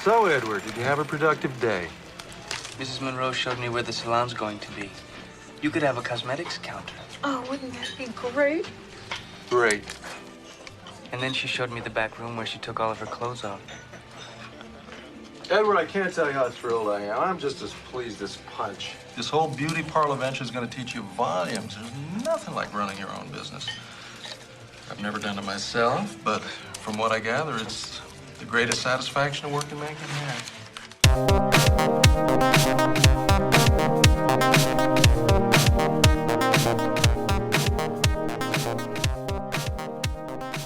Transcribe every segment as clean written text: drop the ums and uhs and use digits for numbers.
So, Edward, did you have a productive day? Mrs. Monroe showed me where the salon's going to be. You could have a cosmetics counter. Oh, wouldn't that be great? Great. And then she showed me the back room where she took all of her clothes off. Edward, I can't tell you how thrilled I am. I'm just as pleased as punch. This whole beauty parlor venture is going to teach you volumes. There's nothing like running your own business. I've never done it myself, but from what I gather, it's the greatest satisfaction a working man can have.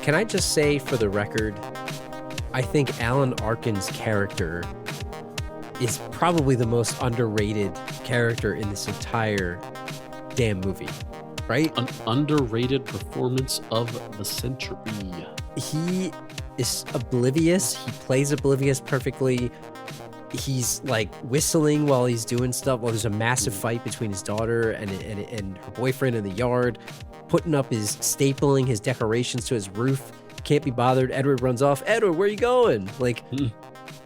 Can I just say, for the record, I think Alan Arkin's character is probably the most underrated character in this entire damn movie, right? An underrated performance of the century. He is oblivious. He plays oblivious perfectly. He's like whistling while he's doing stuff. While there's a massive fight between his daughter and her boyfriend in the yard, stapling his decorations to his roof. Can't be bothered. Edward runs off. Edward, where are you going? Like,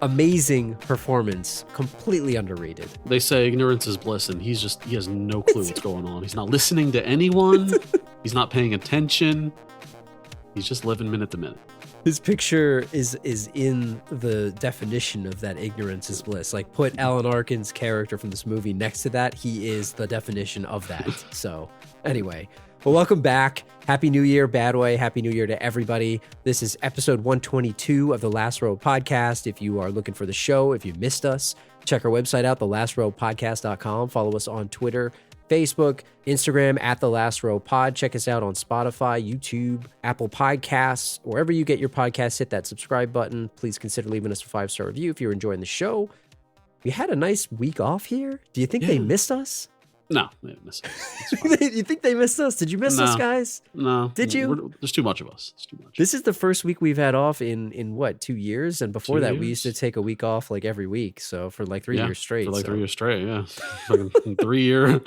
amazing performance. Completely underrated. They say ignorance is bliss, and he has no clue what's going on. He's not listening to anyone. He's not paying attention. He's just living minute to minute. His picture is in the definition of that ignorance is bliss. Like, put Alan Arkin's character from this movie next to that. He is the definition of that. So, anyway. Well, welcome back. Happy New Year, Badway. Happy New Year to everybody. This is episode 122 of the Last Row Podcast. If you are looking for the show, if you missed us, check our website out, thelastrowpodcast.com. Follow us on Twitter, Facebook, Instagram at The Last Row Pod. Check us out on Spotify, YouTube, Apple Podcasts. Wherever you get your podcasts, hit that subscribe button. Please consider leaving us a 5-star review if you're enjoying the show. We had a nice week off here. Do you think they missed us? No, they didn't miss us. You think they missed us? Did you miss us, guys? No. Did you? There's too much of us. It's too much. This is the first week we've had off in what, 2 years? And before 2 that, years? we used to take a week off like every week. So for like 3 years straight. For like 3 years straight, yeah. Fucking 3 year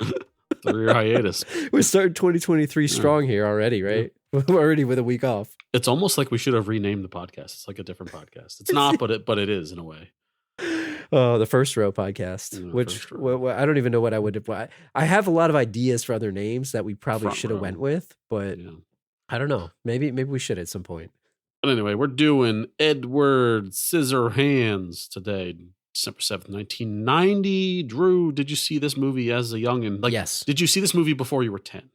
hiatus. We're starting 2023 strong here already, right? Yeah. Already with a week off. It's almost like we should have renamed the podcast. It's like a different podcast. It's not, but it is in a way. The First Row Podcast, I don't even know what I would have. I have a lot of ideas for other names that we probably should have went with, but I don't know. Maybe we should at some point. But anyway, we're doing Edward Scissorhands today, December 7th, 1990. Drew, did you see this movie as a youngin? Yes. Did you see this movie before you were 10?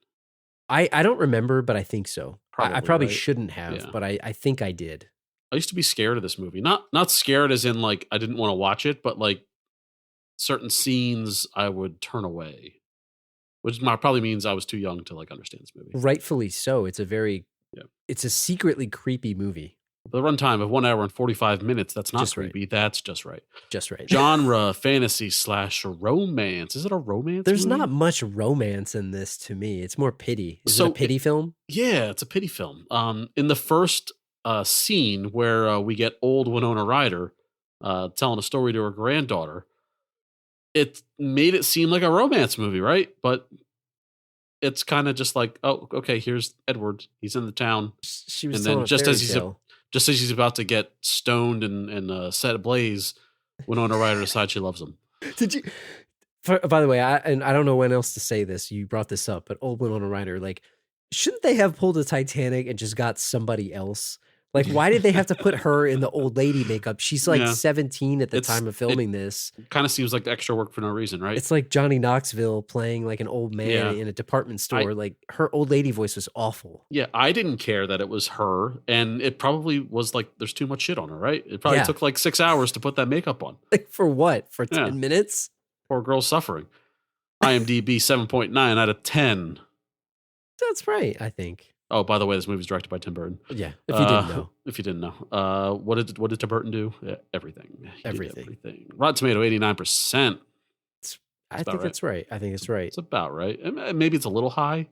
I don't remember, but I think so. I probably right? shouldn't have, but I think I did. I used to be scared of this movie. Not scared as in like I didn't want to watch it, but like certain scenes I would turn away, which probably means I was too young to like understand this movie. Rightfully so. It's it's a secretly creepy movie. The runtime of 1 hour and 45 minutes. That's not just creepy. Right. That's just right. Just right. Genre, fantasy / romance. Is it a romance? There's movie? not much romance in this to me. It's more pity. Is it a pity film? Yeah, it's a pity film. In the first scene where we get old Winona Ryder telling a story to her granddaughter, it made it seem like a romance movie, right? But it's kind of just like, oh, okay, here's Edward. He's in the town. She was, and then just as he's about to get stoned and set ablaze, Winona Ryder decides she loves him. Did you? By the way, I don't know when else to say this. You brought this up, but old Winona Ryder, like, shouldn't they have pulled a Titanic and just got somebody else? Like, why did they have to put her in the old lady makeup? She's like 17 at the time of filming this. Kind of seems like extra work for no reason, right? It's like Johnny Knoxville playing like an old man in a department store. Like, her old lady voice was awful. Yeah, I didn't care that it was her, and it probably was like there's too much shit on her, right? It probably took like 6 hours to put that makeup on. Like, for what? For 10 minutes? Poor girl suffering. IMDb 7.9 out of 10. That's right, I think. Oh, by the way, this movie's directed by Tim Burton. Yeah, if you didn't know. If you didn't know. What did Tim Burton do? Yeah, everything. Everything. Rotten Tomato, 89%. I think that's right. I think it's right. It's about right. Maybe it's a little high.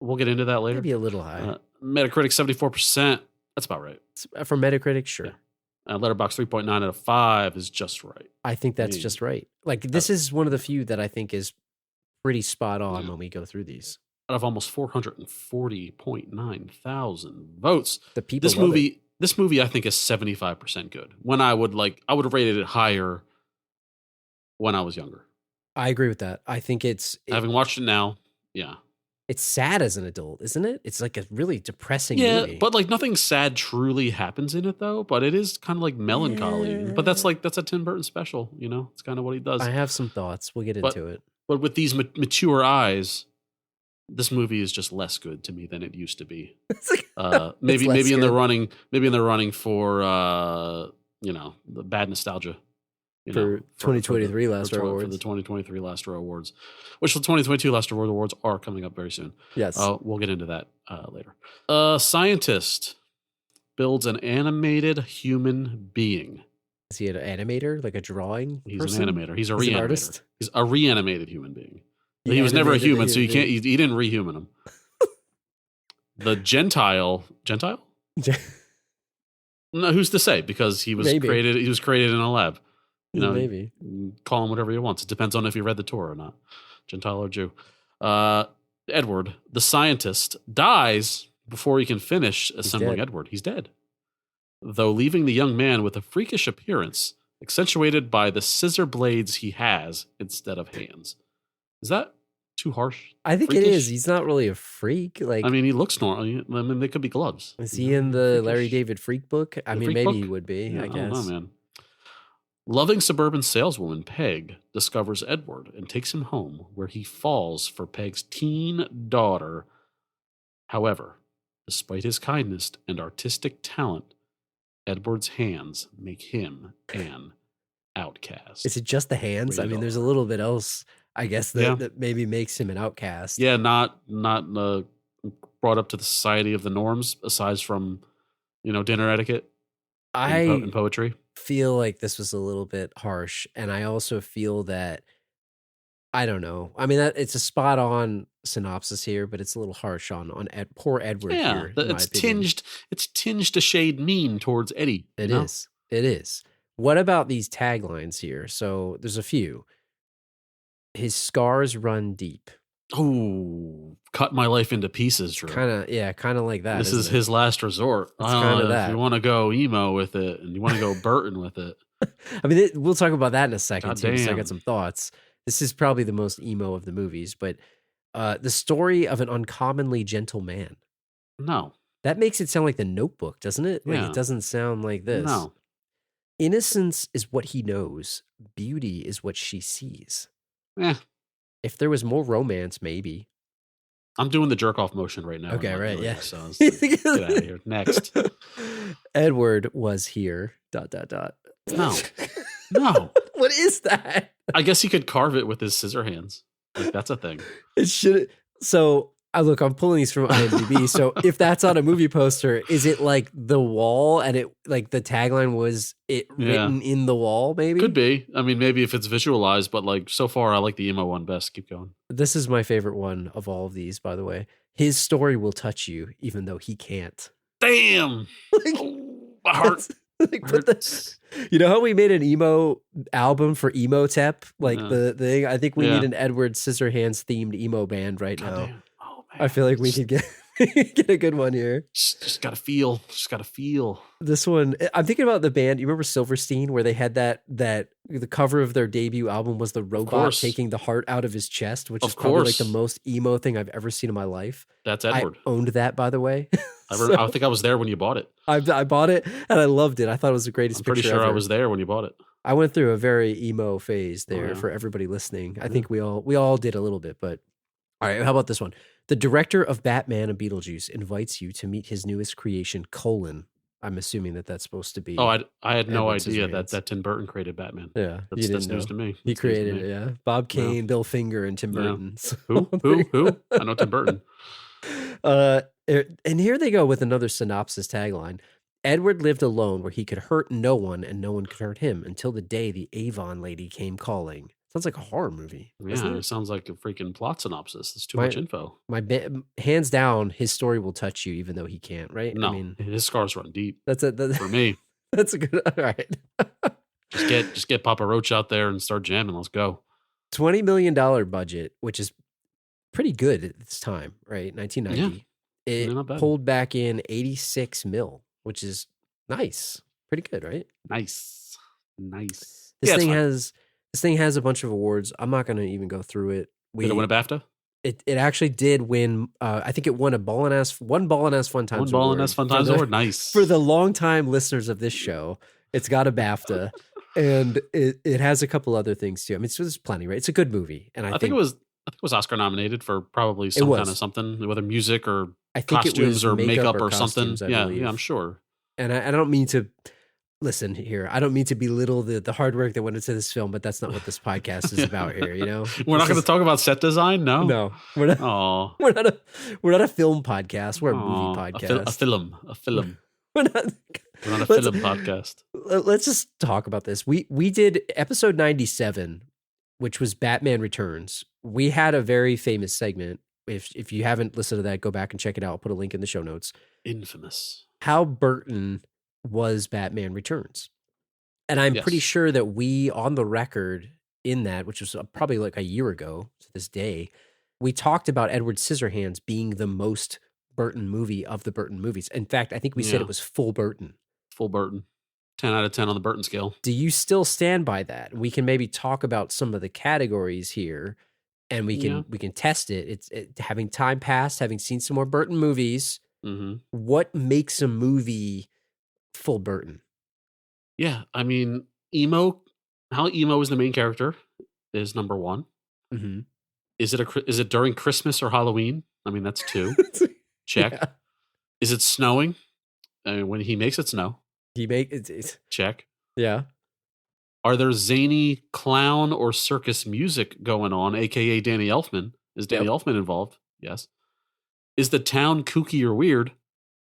We'll get into that later. Maybe a little high. Metacritic, 74%. That's about right. For Metacritic, sure. Yeah. Letterboxd 3.9 out of 5 is just right. I think that's just right. Like, this is one of the few that I think is pretty spot on when we go through these. Out of almost 440.9 thousand votes. The people this movie This movie, I think, is 75% good. When I would have rated it higher when I was younger. I agree with that. I think Having watched it now, yeah. It's sad as an adult, isn't it? It's like a really depressing Yeah, movie. but like nothing sad truly happens in it though. But it is kind of like melancholy. Yeah. But that's a Tim Burton special. You know, it's kind of what he does. I have some thoughts. We'll get into it. But with these mature eyes, this movie is just less good to me than it used to be. Maybe in the running for the bad nostalgia. For 2023 Last Row Awards. For the 2023 Last Row Awards, which the 2022 Last Row Awards are coming up very soon. Yes. We'll get into that later. A scientist builds an animated human being. Is he an animator, like a drawing He's person? an animator. He's a He's an reanimator. artist? He's a reanimated human being. He He was never a animated human, the so you human can't. He didn't rehuman him. The Gentile. No, who's to say? Because he was Maybe. created. He was created in a lab. You know, Maybe. call him whatever he wants. It depends on if he read the Torah or not, Gentile or Jew. Edward, the scientist, dies before he can finish assembling dead. Edward. He's dead, though leaving the young man with a freakish appearance, accentuated by the scissor blades he has instead of hands. Is that too harsh? I think it Freakish? is. He's not really a freak. Like, I mean, he looks normal. I mean, they could be gloves. is he in the Freakish. Larry David Freak book? I The mean, Freak maybe book? he would be. Yeah, I guess. don't know, man. Loving suburban saleswoman Peg discovers Edward and takes him home, where he falls for Peg's teen daughter. However, despite his kindness and artistic talent, Edward's hands make him an outcast. Is it just the hands? I Rated mean, there's a R. little bit else, I guess, that, Yeah. that maybe makes him an outcast. Yeah, not brought up to the society of the norms, aside from dinner etiquette and I poetry. feel like this was a little bit harsh, and I also feel that I don't know. I mean, it's a spot on synopsis here, but it's a little harsh on poor Edward Yeah, here. in my it's opinion. tinged a shade mean towards Eddie. It you know? is. It is. What about these taglines here? So there's a few. His scars run deep. Oh, cut my life into pieces, Drew. Kind of like that. This is isn't it? his last resort. It's kinda that. If you want to go emo with it and you want to go Burton with it. I mean, we'll talk about that in a second too. So I Goddamn. got some thoughts. This is probably the most emo of the movies, but the story of an uncommonly gentle man. No. That makes it sound like The Notebook, doesn't it? Like Yeah. it doesn't sound like this. No. Innocence is what he knows. Beauty is what she sees. Eh. If there was more romance, maybe. I'm doing the jerk off motion right now. Okay, in my right, movie, yeah. So it's like, get out of here. Next. Edward was here. ... No. No. What is that? I guess he could carve it with his scissor hands. Like, that's a thing. It should. So look, I'm pulling these from IMDb. So if that's on a movie poster, is it like the wall and it like the tagline was it written in the wall? Maybe Could be. I mean, maybe if it's visualized, but like so far, I like the emo one best. Keep going. This is my favorite one of all of these, by the way. His story will touch you, even though he can't. Damn. Like, Oh, my heart. like, put the, you know how we made an emo album for Emotep? Like Yeah. the thing. I think we Yeah. need an Edward Scissorhands themed emo band right now. Goddamn. Oh, man. I feel like we could get get a good one here. Just gotta feel. Just gotta feel. This one, I'm thinking about the band. You remember Silverstein, where they had that the cover of their debut album was the robot course. taking the heart out of his chest, which Of is probably like course. the most emo thing I've ever seen in my life. That's Edward. I owned that, by the way. I think I was there when you bought it. I bought it and I loved it. I thought it was the greatest I'm pretty picture sure I ever. was there when you bought it. I went through a very emo phase there yeah. for everybody listening. I think we all did a little bit, but all right. How about this one? The director of Batman and Beetlejuice invites you to meet his newest creation, Colin. I'm assuming that's supposed to be. Oh, I had no Edward idea Scissorhands. that Tim Burton created Batman. Yeah, That's news to me. He That's news to created me. it, yeah. Bob Kane, Bill Finger, and Tim Yeah. Burton. So Who? I know Tim Burton. And here they go with another synopsis tagline. Edward lived alone where he could hurt no one and no one could hurt him until the day the Avon lady came calling. Sounds like a horror movie. doesn't Yeah, it? it sounds like a freaking plot synopsis. It's too My- much info. Hands down, his story will touch you even though he can't, right? No, I mean, his scars run deep that's for me. that's a good, all right. Just get Papa Roach out there and start jamming. Let's go. $20 million budget, which is pretty good at this time, right? 1990. Yeah, It not bad. pulled back in 86 mil, which is Nice. Pretty good, right? Nice. This Yeah, it's thing fine. has a bunch of awards. I'm not going to even go through it. Did it win a BAFTA? It actually did win. I think it won one Ball and Ass Fun Times One Ball award. and Fun Times Award. Nice. For the longtime listeners of this show, it's got a BAFTA, and it has a couple other things too. I mean, it's plenty, right? It's a good movie, and I think it was Oscar nominated for probably some kind of something, whether music or I think costumes or makeup or something. Costumes, Yeah, believe. I'm sure. And I don't mean to listen here. I don't mean to belittle the hard work that went into this film, but that's not what this podcast is about here. You know, We're not going to talk about set design. No, we're not. Oh, We're not a film podcast. We're a movie podcast. A film. We're not a film podcast. Let's just talk about this. We did episode 97, which was Batman Returns. We had a very famous segment. If you haven't listened to that, go back and check it out. I'll put a link in the show notes. Infamous. How Burton was Batman Returns. And I'm pretty sure that we, on the record in that, which was probably like a year ago to this day, we talked about Edward Scissorhands being the most Burton movie of the Burton movies. In fact, I think we said it was full Burton. Full Burton. 10 out of 10 on the Burton scale. Do you still stand by that? We can maybe talk about some of the categories here, and we can test it. It's having time passed, having seen some more Burton movies. Mm-hmm. What makes a movie full Burton? Yeah, I mean, how emo is the main character is number one. Mm-hmm. Is it during Christmas or Halloween? I mean, that's 2. Check. Yeah. Is it snowing? I mean, when he makes it snow. It's Check. yeah. Are there zany clown or circus music going on, aka Danny Elfman? Is Danny Elfman involved? Yes. Is the town kooky or weird?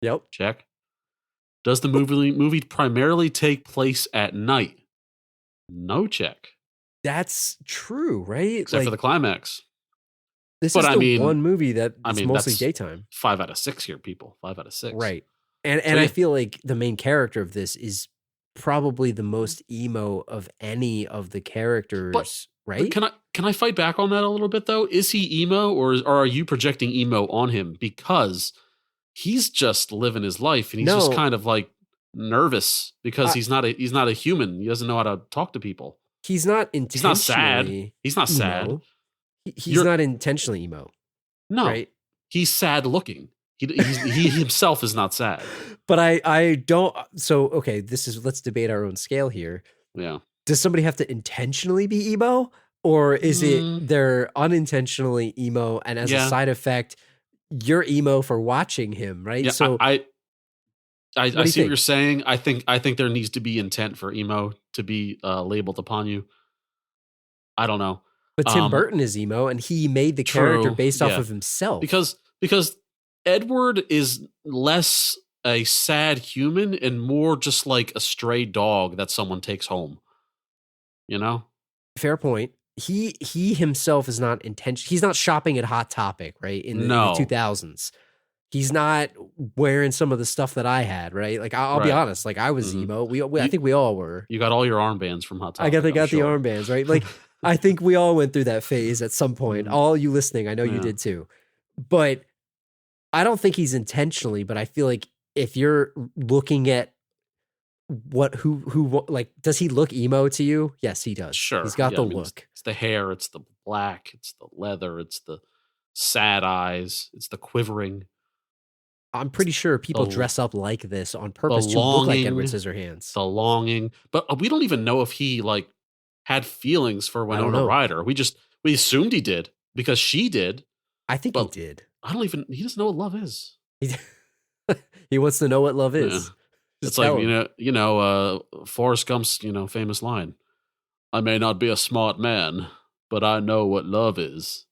Yep. Check. Does the movie primarily take place at night? No check. That's true, right? Except for the climax. This is one movie that is mostly that's daytime. 5 out of 6 here, people. 5 out of 6. Right. And I feel like the main character of this is probably the most emo of any of the characters, right? But can I fight back on that a little bit though? Is he emo or are you projecting emo on him? Because he's just living his life and he's just kind of like nervous because he's not a human. He doesn't know how to talk to people. He's not intentionally. He's not sad. Emo. He's not intentionally emo. No, right? He's sad looking. He himself is not sad. But I don't. So okay, let's debate our own scale here. Yeah. Does somebody have to intentionally be emo, or is it they're unintentionally emo, and as a side effect, you're emo for watching him, right? Yeah, so I see what you're saying. I think there needs to be intent for emo to be labeled upon you. I don't know. But Tim Burton is emo, and he made the character based off of himself. Because Edward is less a sad human and more just like a stray dog that someone takes home. You know? Fair point. He himself is not intentional. He's not shopping at Hot Topic, right? In the 2000s. He's not wearing some of the stuff that I had, right? Like I'll be honest, like I was emo. I think we all were. You got all your armbands from Hot Topic. I got the armbands, right? Like I think we all went through that phase at some point. All you listening, I know you did too. But I don't think he's intentionally, but I feel like if you're looking at who like, does he look emo to you? Yes, he does. Sure. He's got the look. It's the hair, it's the black, it's the leather, it's the sad eyes, it's the quivering. I'm pretty sure people dress up like this on purpose to look like Edward Scissorhands. The longing. But we don't even know if he like had feelings for Winona Ryder. We assumed he did because she did. I think he did. He doesn't know what love is. He wants to know what love is. Yeah. It's like, Forrest Gump's, famous line. I may not be a smart man, but I know what love is.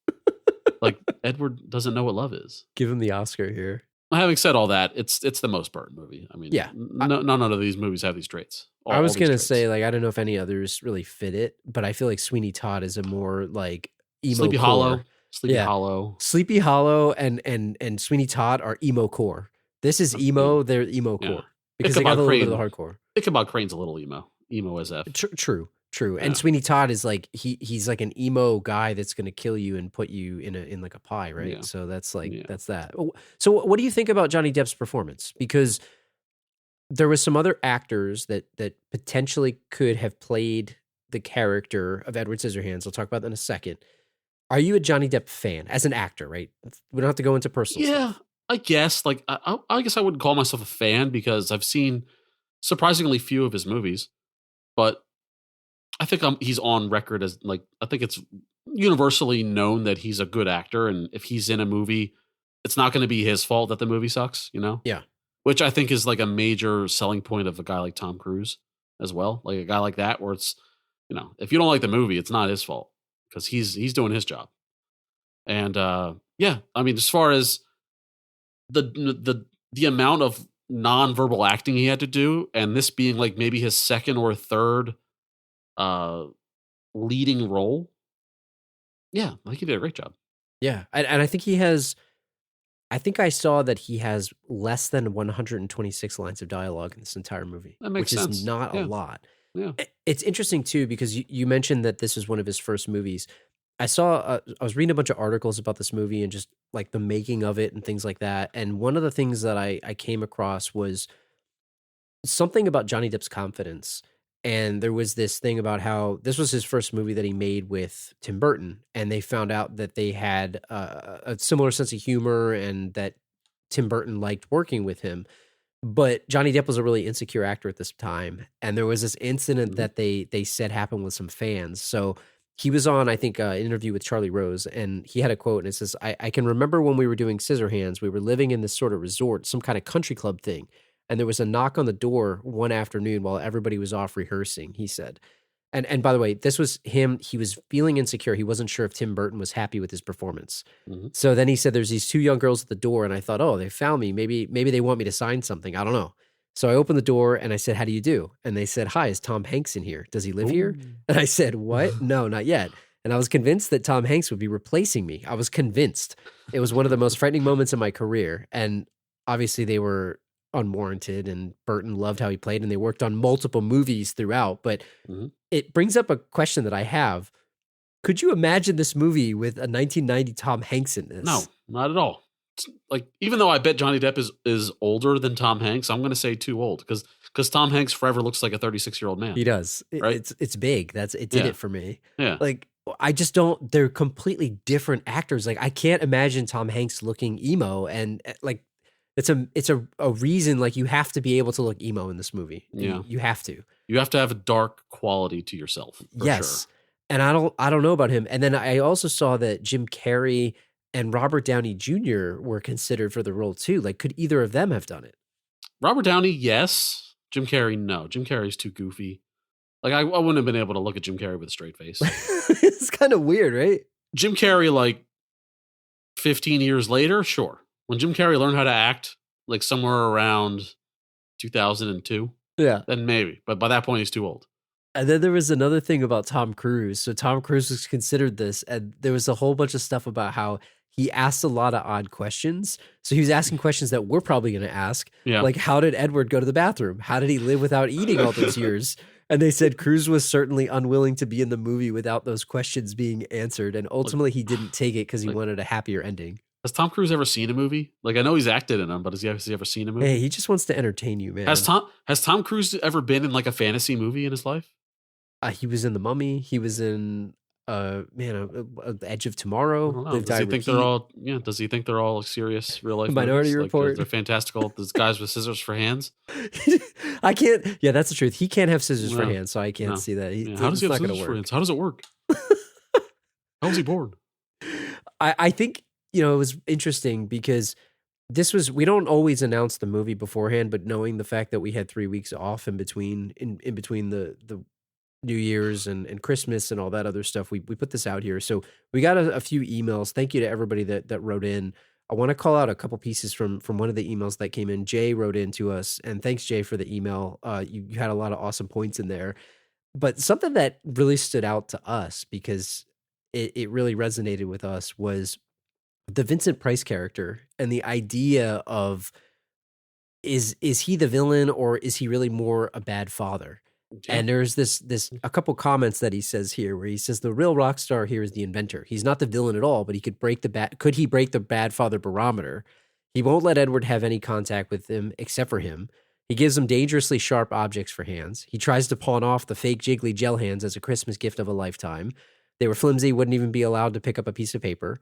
Like Edward doesn't know what love is. Give him the Oscar here. Having said all that, it's the most Burton movie. I mean, none of these movies have these traits. I was going to say, like, I don't know if any others really fit it, but I feel like Sweeney Todd is a more like emo Sleepy core. Hollow. Sleepy Hollow and Sweeney Todd are emo core. This is emo, they're emo core. Because they got a little bit of the hardcore. Ichabod Crane's a little emo as F. True. Yeah. And Sweeney Todd is like he's like an emo guy that's going to kill you and put you in like a pie, right? Yeah. So that's like that's that. So what do you think about Johnny Depp's performance? Because there was some other actors that potentially could have played the character of Edward Scissorhands. I'll talk about that in a second. Are you a Johnny Depp fan as an actor, right? We don't have to go into personal stuff. I guess. Like, I guess I wouldn't call myself a fan because I've seen surprisingly few of his movies, but I think he's on record as, like, I think it's universally known that he's a good actor, and if he's in a movie, it's not going to be his fault that the movie sucks, you know? Yeah. Which I think is like a major selling point of a guy like Tom Cruise as well. Like a guy like that, where it's, you know, if you don't like the movie, it's not his fault because he's doing his job. And yeah, I mean, as far as the amount of nonverbal acting he had to do, and this being like maybe his second or third leading role, yeah, like he did a great job. Yeah, and I think he has. I think I saw that he has less than 126 lines of dialogue in this entire movie, That makes which sense. is not a lot. Yeah. It's interesting too because you mentioned that this was one of his first movies. I saw I was reading a bunch of articles about this movie and just like the making of it and things like that. And one of the things that I came across was something about Johnny Depp's confidence. And there was this thing about how this was his first movie that he made with Tim Burton. And they found out that they had a similar sense of humor and that Tim Burton liked working with him. But Johnny Depp was a really insecure actor at this time. And there was this incident that they said happened with some fans. So he was on, I think, an interview with Charlie Rose, and he had a quote, and it says, I can remember when we were doing Scissorhands, we were living in this sort of resort, some kind of country club thing. And there was a knock on the door one afternoon while everybody was off rehearsing, he said. And by the way, this was him. He was feeling insecure. He wasn't sure if Tim Burton was happy with his performance. Mm-hmm. So then he said, there's these two young girls at the door. And I thought, oh, they found me. Maybe they want me to sign something. I don't know. So I opened the door and I said, how do you do? And they said, hi, is Tom Hanks in here? Does he live here? And I said, what? No, not yet. And I was convinced that Tom Hanks would be replacing me. I was convinced. It was one of the most frightening moments in my career. And obviously they were unwarranted, and Burton loved how he played, and they worked on multiple movies throughout. But it brings up a question that I have. Could you imagine this movie with a 1990 Tom Hanks in this? No, not at all. Like, even though I bet Johnny Depp is older than Tom Hanks, I'm going to say too old because Tom Hanks forever looks like a 36-year-old man. He does. Right? It's big. It did it for me. Yeah. Like, I just don't. They're completely different actors. Like, I can't imagine Tom Hanks looking emo, and like, it's a reason. Like, you have to be able to look emo in this movie. Yeah, you have to. You have to have a dark quality to yourself. For yes, sure. And I don't know about him. And then I also saw that Jim Carrey and Robert Downey Jr. were considered for the role too. Like, could either of them have done it? Robert Downey, yes. Jim Carrey, no. Jim Carrey's too goofy. Like, I wouldn't have been able to look at Jim Carrey with a straight face. It's kind of weird, right? Jim Carrey, like 15 years later, sure. When Jim Carrey learned how to act, like somewhere around 2002, yeah, then maybe. But by that point, he's too old. And then there was another thing about Tom Cruise. So Tom Cruise was considered this, and there was a whole bunch of stuff about how he asked a lot of odd questions. So he was asking questions that we're probably going to ask. Yeah. Like, how did Edward go to the bathroom? How did he live without eating all those years? And they said Cruise was certainly unwilling to be in the movie without those questions being answered. And ultimately he didn't take it because he wanted a happier ending. Has Tom Cruise ever seen a movie? Like, I know he's acted in them, but has he ever seen a movie? Hey, he just wants to entertain you, man. Has Tom Cruise ever been in like a fantasy movie in his life? He was in The Mummy. He was in Edge of Tomorrow. Does he think they're all? Yeah. Does he think they're all serious real life? Minority Report. Like, they're fantastical. Those guys with scissors for hands. I can't. Yeah, that's the truth. He can't have scissors for hands, so I can't see that. How does he have scissors for hands? How does it work? How was he born? I think, it was interesting because we don't always announce the movie beforehand, but knowing the fact that we had 3 weeks off in between the New Year's and Christmas and all that other stuff, we put this out here. So we got a few emails. Thank you to everybody that wrote in. I want to call out a couple pieces from one of the emails that came in. Jay wrote in to us, and thanks, Jay, for the email. You had a lot of awesome points in there. But something that really stood out to us because it really resonated with us was the Vincent Price character and the idea of is he the villain or is he really more a bad father? Yeah. And there's a couple comments that he says here where he says the real rock star here is the inventor. He's not the villain at all, but he could break the bad father barometer? He won't let Edward have any contact with him except for him. He gives them dangerously sharp objects for hands. He tries to pawn off the fake jiggly gel hands as a Christmas gift of a lifetime. They were flimsy, wouldn't even be allowed to pick up a piece of paper.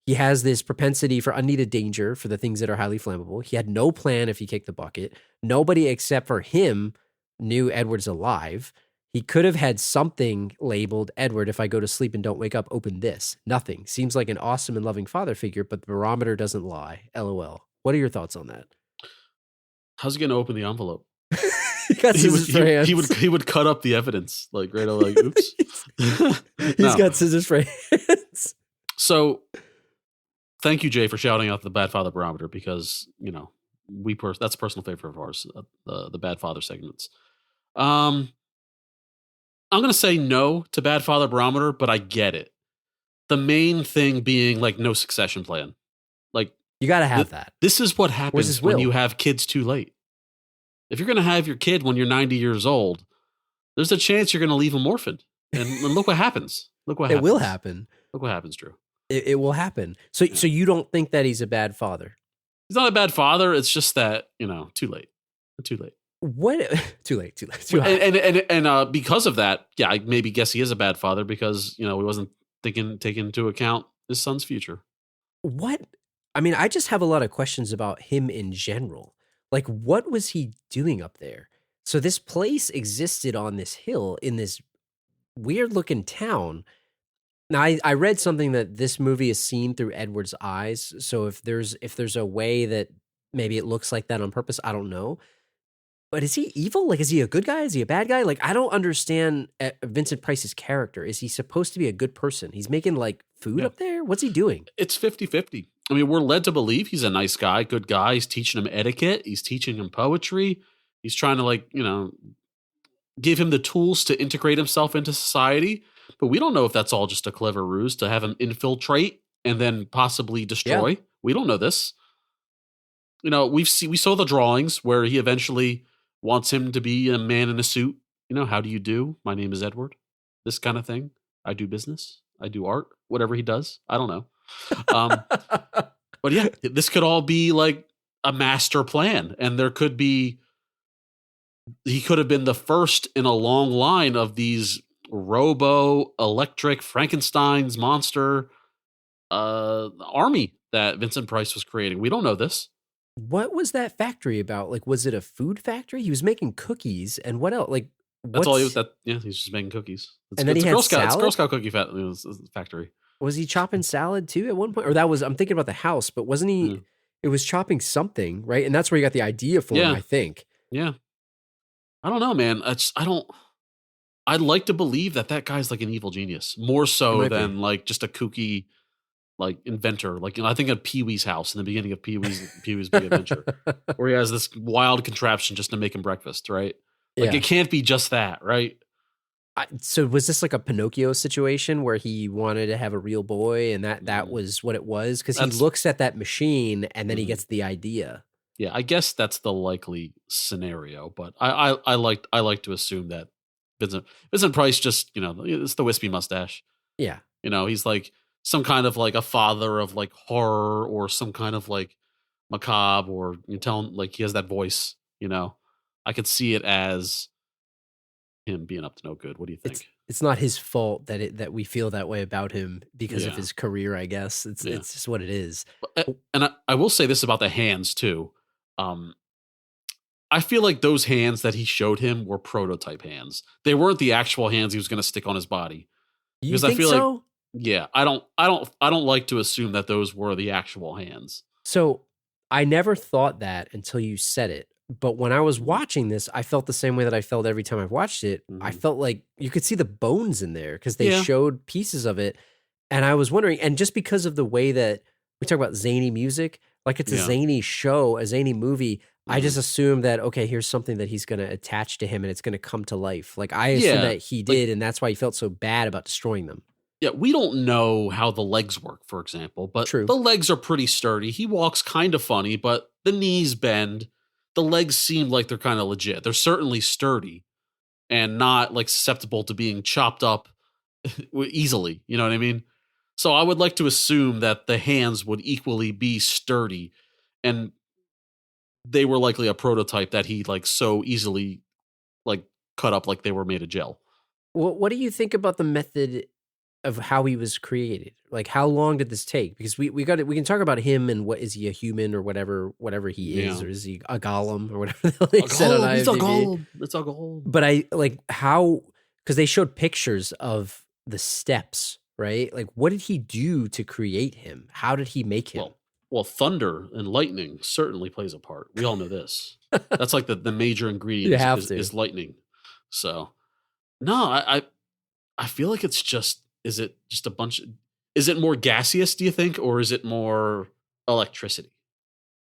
He has this propensity for unneeded danger for the things that are highly flammable. He had no plan if he kicked the bucket. Nobody except for him knew Edward's alive. He could have had something labeled, Edward, if I go to sleep and don't wake up, open this. Nothing. Seems like an awesome and loving father figure, but the barometer doesn't lie. LOL. What are your thoughts on that? How's he going to open the envelope? He got scissors for hands. He would cut up the evidence, like right, like oops. He's got scissors for hands. So, thank you, Jay, for shouting out the Bad Father Barometer because that's a personal favorite of ours, the Bad Father segments. I'm going to say no to Bad Father Barometer, but I get it. The main thing being like no succession plan. Like you got to have that. This is what happens when you have kids too late. If you're going to have your kid when you're 90 years old, there's a chance you're going to leave him orphaned. And look what happens. It will happen. Look what happens, Drew. It will happen. So you don't think that he's a bad father? He's not a bad father. It's just that, too late. Too late. What? Too late. Too high. And because of that, yeah, I maybe guess he is a bad father because, he wasn't taking into account his son's future. What? I mean, I just have a lot of questions about him in general. Like, what was he doing up there? So this place existed on this hill in this weird looking town. Now, I read something that this movie is seen through Edward's eyes. So if there's a way that maybe it looks like that on purpose, I don't know. But is he evil? Like, is he a good guy? Is he a bad guy? Like, I don't understand Vincent Price's character. Is he supposed to be a good person? He's making like food up there? What's he doing? It's 50-50. I mean, we're led to believe he's a nice guy, good guy. He's teaching him etiquette. He's teaching him poetry. He's trying to give him the tools to integrate himself into society. But we don't know if that's all just a clever ruse to have him infiltrate and then possibly destroy. Yeah. We don't know this. We saw the drawings where he eventually wants him to be a man in a suit. How do you do? My name is Edward. This kind of thing. I do business. I do art. Whatever he does. I don't know. But yeah, this could all be like a master plan. And he could have been the first in a long line of these robo-electric Frankenstein's monster army that Vincent Price was creating. We don't know this. What was that factory about? Like, was it a food factory? He was making cookies, and what else? Like, that's all. He's just making cookies. And then he had salad. It's Girl Scout cookie factory. Was he chopping salad too at one point, or I'm thinking about the house, but wasn't he? Yeah. It was chopping something, right? And that's where you got the idea for him, I think. Yeah. I don't know, man. I'd like to believe that guy's like an evil genius, more so than like just a kooky like inventor. Like I think of Pee-wee's house in the beginning of Pee-wee's Big Adventure, where he has this wild contraption just to make him breakfast, right? Like it can't be just that, right? So was this like a Pinocchio situation where he wanted to have a real boy and that was what it was? Because he looks at that machine and then he gets the idea. Yeah, I guess that's the likely scenario, but I like to assume that Vincent Price just, it's the wispy mustache. Yeah. He's like some kind of like a father of like horror or some kind of like macabre, or you tell him like he has that voice, I could see it as him being up to no good. What do you think? It's not his fault that we feel that way about him because of his career, I guess. It's just what it is. And I will say this about the hands too. I feel like those hands that he showed him were prototype hands. They weren't the actual hands he was going to stick on his body. Because I feel so? Like, I don't like to assume that those were the actual hands. So I never thought that until you said it. But when I was watching this, I felt the same way that I felt every time I've watched it. Mm-hmm. I felt like you could see the bones in there because they showed pieces of it. And I was wondering, and just because of the way that we talk about zany music, like it's a zany show, a zany movie, I just assumed that, okay, here's something that he's going to attach to him and it's going to come to life. Like I assumed that he did, and that's why he felt so bad about destroying them. Yeah, we don't know how the legs work, for example, but the legs are pretty sturdy. He walks kind of funny, but the knees bend. The legs seem like they're kind of legit. They're certainly sturdy and not like susceptible to being chopped up easily. You know what I mean? So I would like to assume that the hands would equally be sturdy. And they were likely a prototype that he like so easily like cut up like they were made of gel. What do you think about the method of how he was created? Like, how long did this take? Because we can talk about him and what is he, a human or whatever he is, or is he a golem or whatever the hell they said on IMDb. It's a golem. But I like how, because they showed pictures of the steps, right? Like, what did he do to create him? How did he make him? Well, thunder and lightning certainly plays a part. We all know this. That's like the major ingredient is lightning. So, no, I feel like it's just, is it more gaseous, do you think? Or is it more electricity?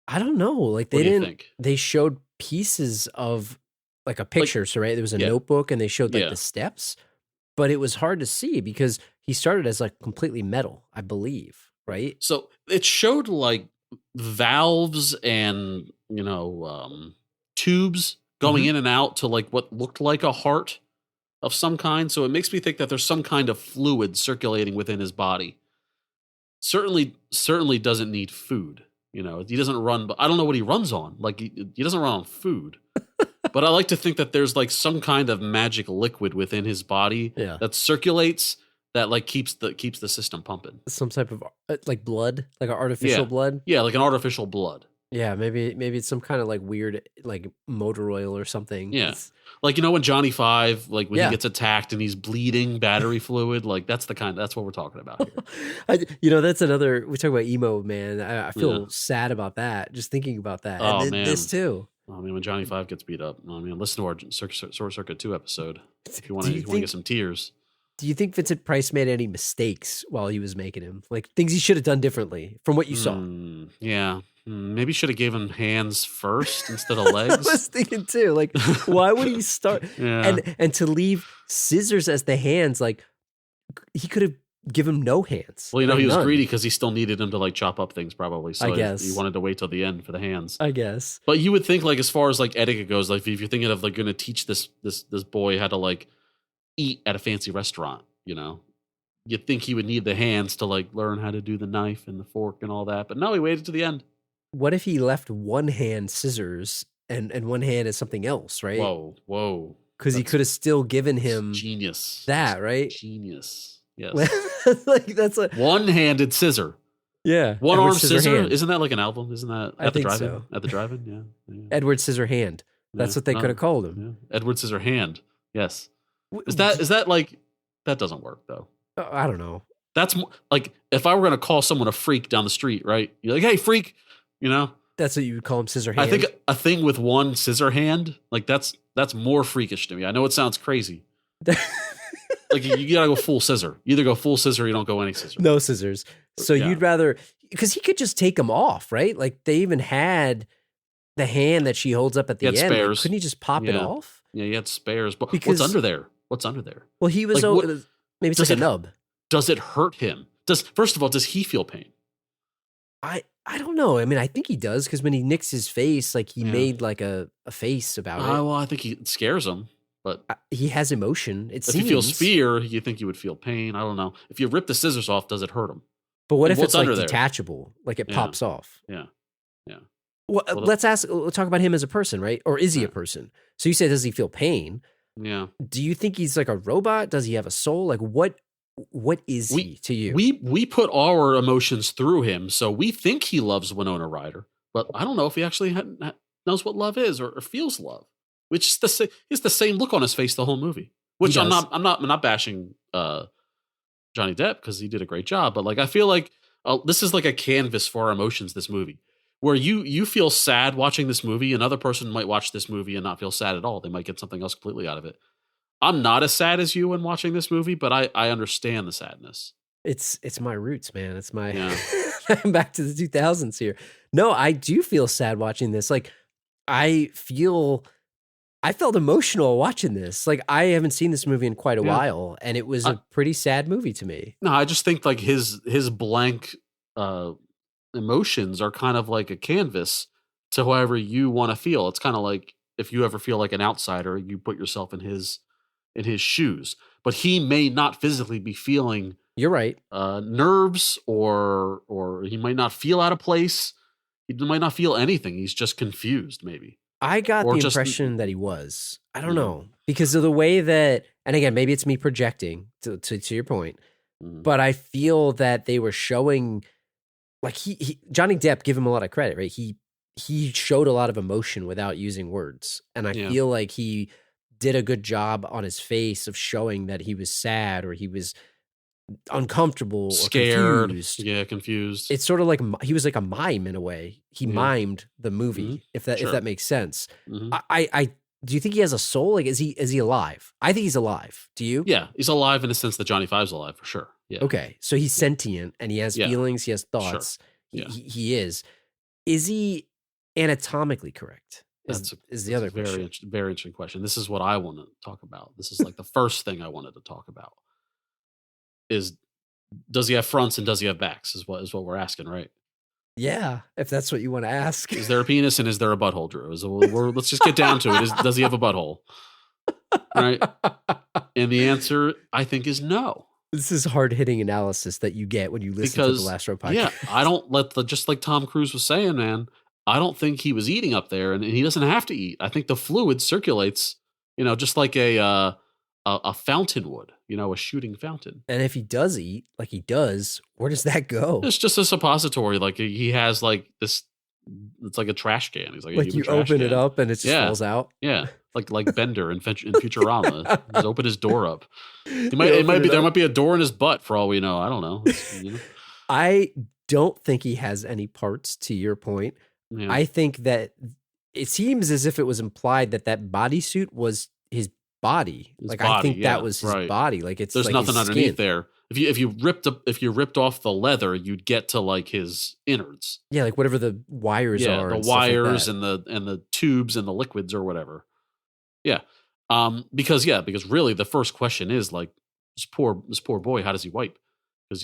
I don't know. Like they showed pieces of like a picture. So, right, there was a notebook and they showed like the steps, but it was hard to see because he started as like completely metal, I believe. Right. So it showed like valves and, tubes going in and out to like what looked like a heart of some kind. So it makes me think that there's some kind of fluid circulating within his body. Certainly doesn't need food. He doesn't run, but I don't know what he runs on. Like he doesn't run on food. But I like to think that there's like some kind of magic liquid within his body that circulates that like keeps the system pumping. Some type of like blood, like an artificial blood. Yeah, like an artificial blood. Yeah, maybe it's some kind of like weird like motor oil or something. Yeah, like when Johnny Five, like when he gets attacked and he's bleeding battery fluid, like that's what we're talking about here. That's another. We talk about emo, man. I feel sad about that. Just thinking about that. Oh and man, this too. I mean, when Johnny Five gets beat up, listen to our Short Circuit 2 episode if you want to get some tears. Do you think Vincent Price made any mistakes while he was making him? Like things he should have done differently from what you saw? Yeah. Maybe should have gave him hands first instead of legs. I was thinking too. Like, why would he start? And to leave scissors as the hands, like he could have given him no hands. Well, he was greedy because he still needed him to like chop up things probably. So I guess he wanted to wait till the end for the hands. I guess. But you would think like as far as like etiquette goes, like if you're thinking of like going to teach this boy how to like eat at a fancy restaurant, you'd think he would need the hands to like learn how to do the knife and the fork and all that. But no, he waited to the end. What if he left one hand scissors and one hand is something else, right? Whoa. Because he could have still given him genius. That, right? Genius. Yes. That's a one-handed scissor. Yeah. One arm scissor. Isn't that like an album? Isn't that at the drive-in? So. At the drive-in, yeah. Edward Scissorhand. That's what they could have called him. Yeah. Edward Scissorhand. Yes. Is that like that doesn't work though? I don't know. That's like if I were going to call someone a freak down the street, right? You're like, "Hey, freak," That's what you would call him, Scissorhand. I think a thing with one scissor hand, like that's more freakish to me. I know it sounds crazy. Like you gotta go full scissor. You either go full scissor or you don't go any scissor. No scissors. So you'd rather, because he could just take them off, right? Like they even had the hand that she holds up at the end. Spares. Like, couldn't he just pop it off? Yeah, he had spares. But what's under there? Well, he was maybe it's like a nub. Does it hurt him? First of all, does he feel pain? I don't know. I mean, I think he does because when he nicks his face, like he made like a face about it. Well, I think it scares him. But he has emotion. If he feels fear, you think he would feel pain. I don't know. If you rip the scissors off, does it hurt him? But what if it's like detachable, like it pops off? Yeah. Well, let's talk about him as a person, right? Or is he a person? So you say, does he feel pain? Yeah. Do you think he's like a robot? Does he have a soul? Like what is he to you? We put our emotions through him, so we think he loves Winona Ryder, but I don't know if he actually knows what love is or feels love. Which is the same look on his face the whole movie. Which I'm not bashing Johnny Depp because he did a great job, but like I feel like this is like a canvas for our emotions. This movie, where you feel sad watching this movie, another person might watch this movie and not feel sad at all. They might get something else completely out of it. I'm not as sad as you when watching this movie, but I understand the sadness. It's my roots, man. It's my I'm back to the 2000s here. No, I do feel sad watching this. Like I felt emotional watching this. Like I haven't seen this movie in quite a while, and it was a pretty sad movie to me. No, I just think like his blank emotions are kind of like a canvas to however you want to feel. It's kind of like if you ever feel like an outsider, you put yourself in his shoes. But he may not physically be feeling. You're right. Nerves or he might not feel out of place. He might not feel anything. He's just confused, maybe. I got Or the just- impression that he was. I don't Yeah. know. Because of the way that, and again, maybe it's me projecting to your point, Mhm. but I feel that they were showing, like Johnny Depp, give him a lot of credit, right? He showed a lot of emotion without using words. And I Yeah. feel like he did a good job on his face of showing that he was sad or he was uncomfortable or Scared. confused. Yeah, confused. It's sort of like he was like a mime in a way. He Yeah. mimed the movie, Mhm. if that Sure. makes sense. Mhm. I do you think he has a soul? Like, is he alive? I think he's alive. Do you? Yeah, he's alive in the sense that Johnny Five's alive for sure. Yeah. Okay, so he's sentient and he has Yeah. feelings. He has thoughts. Yeah. He is. Is he anatomically correct? Is the other very question? very interesting question. This is what I want to talk about. This is like the first thing I wanted to talk about. Is does he have fronts and does he have backs? Is what we're asking, right? Yeah, if that's what you want to ask. Is there a penis and is there a butthole, Drew? Let's just get down to it. Does he have a butthole? Right. And the answer, I think, is no. This is hard hitting analysis that you get when you listen to the Last Row podcast. Yeah, I don't just like Tom Cruise was saying, man. I don't think he was eating up there, and he doesn't have to eat. I think the fluid circulates, just like a fountain would, a shooting fountain. And if he does eat, like he does, where does that go? It's just a suppository. Like he has like this. It's like a trash can. He's like Like you open it up and it just falls out. Yeah, like Bender in Futurama. Just open his door up. There open might it up. be a door in his butt for all we know. I don't know. I don't think he has any parts. To your point, Yeah. I think that it seems as if it was implied that bodysuit was his body. His like body, I think yeah, that was his right. body. Like it's There's like nothing his underneath skin. there. If you ripped off the leather, you'd get to like his innards. Yeah, like whatever the wires Yeah, are. the and stuff like wires that. and the tubes and the liquids or whatever. Yeah. Because really the first question is like this poor boy, how does he wipe? Because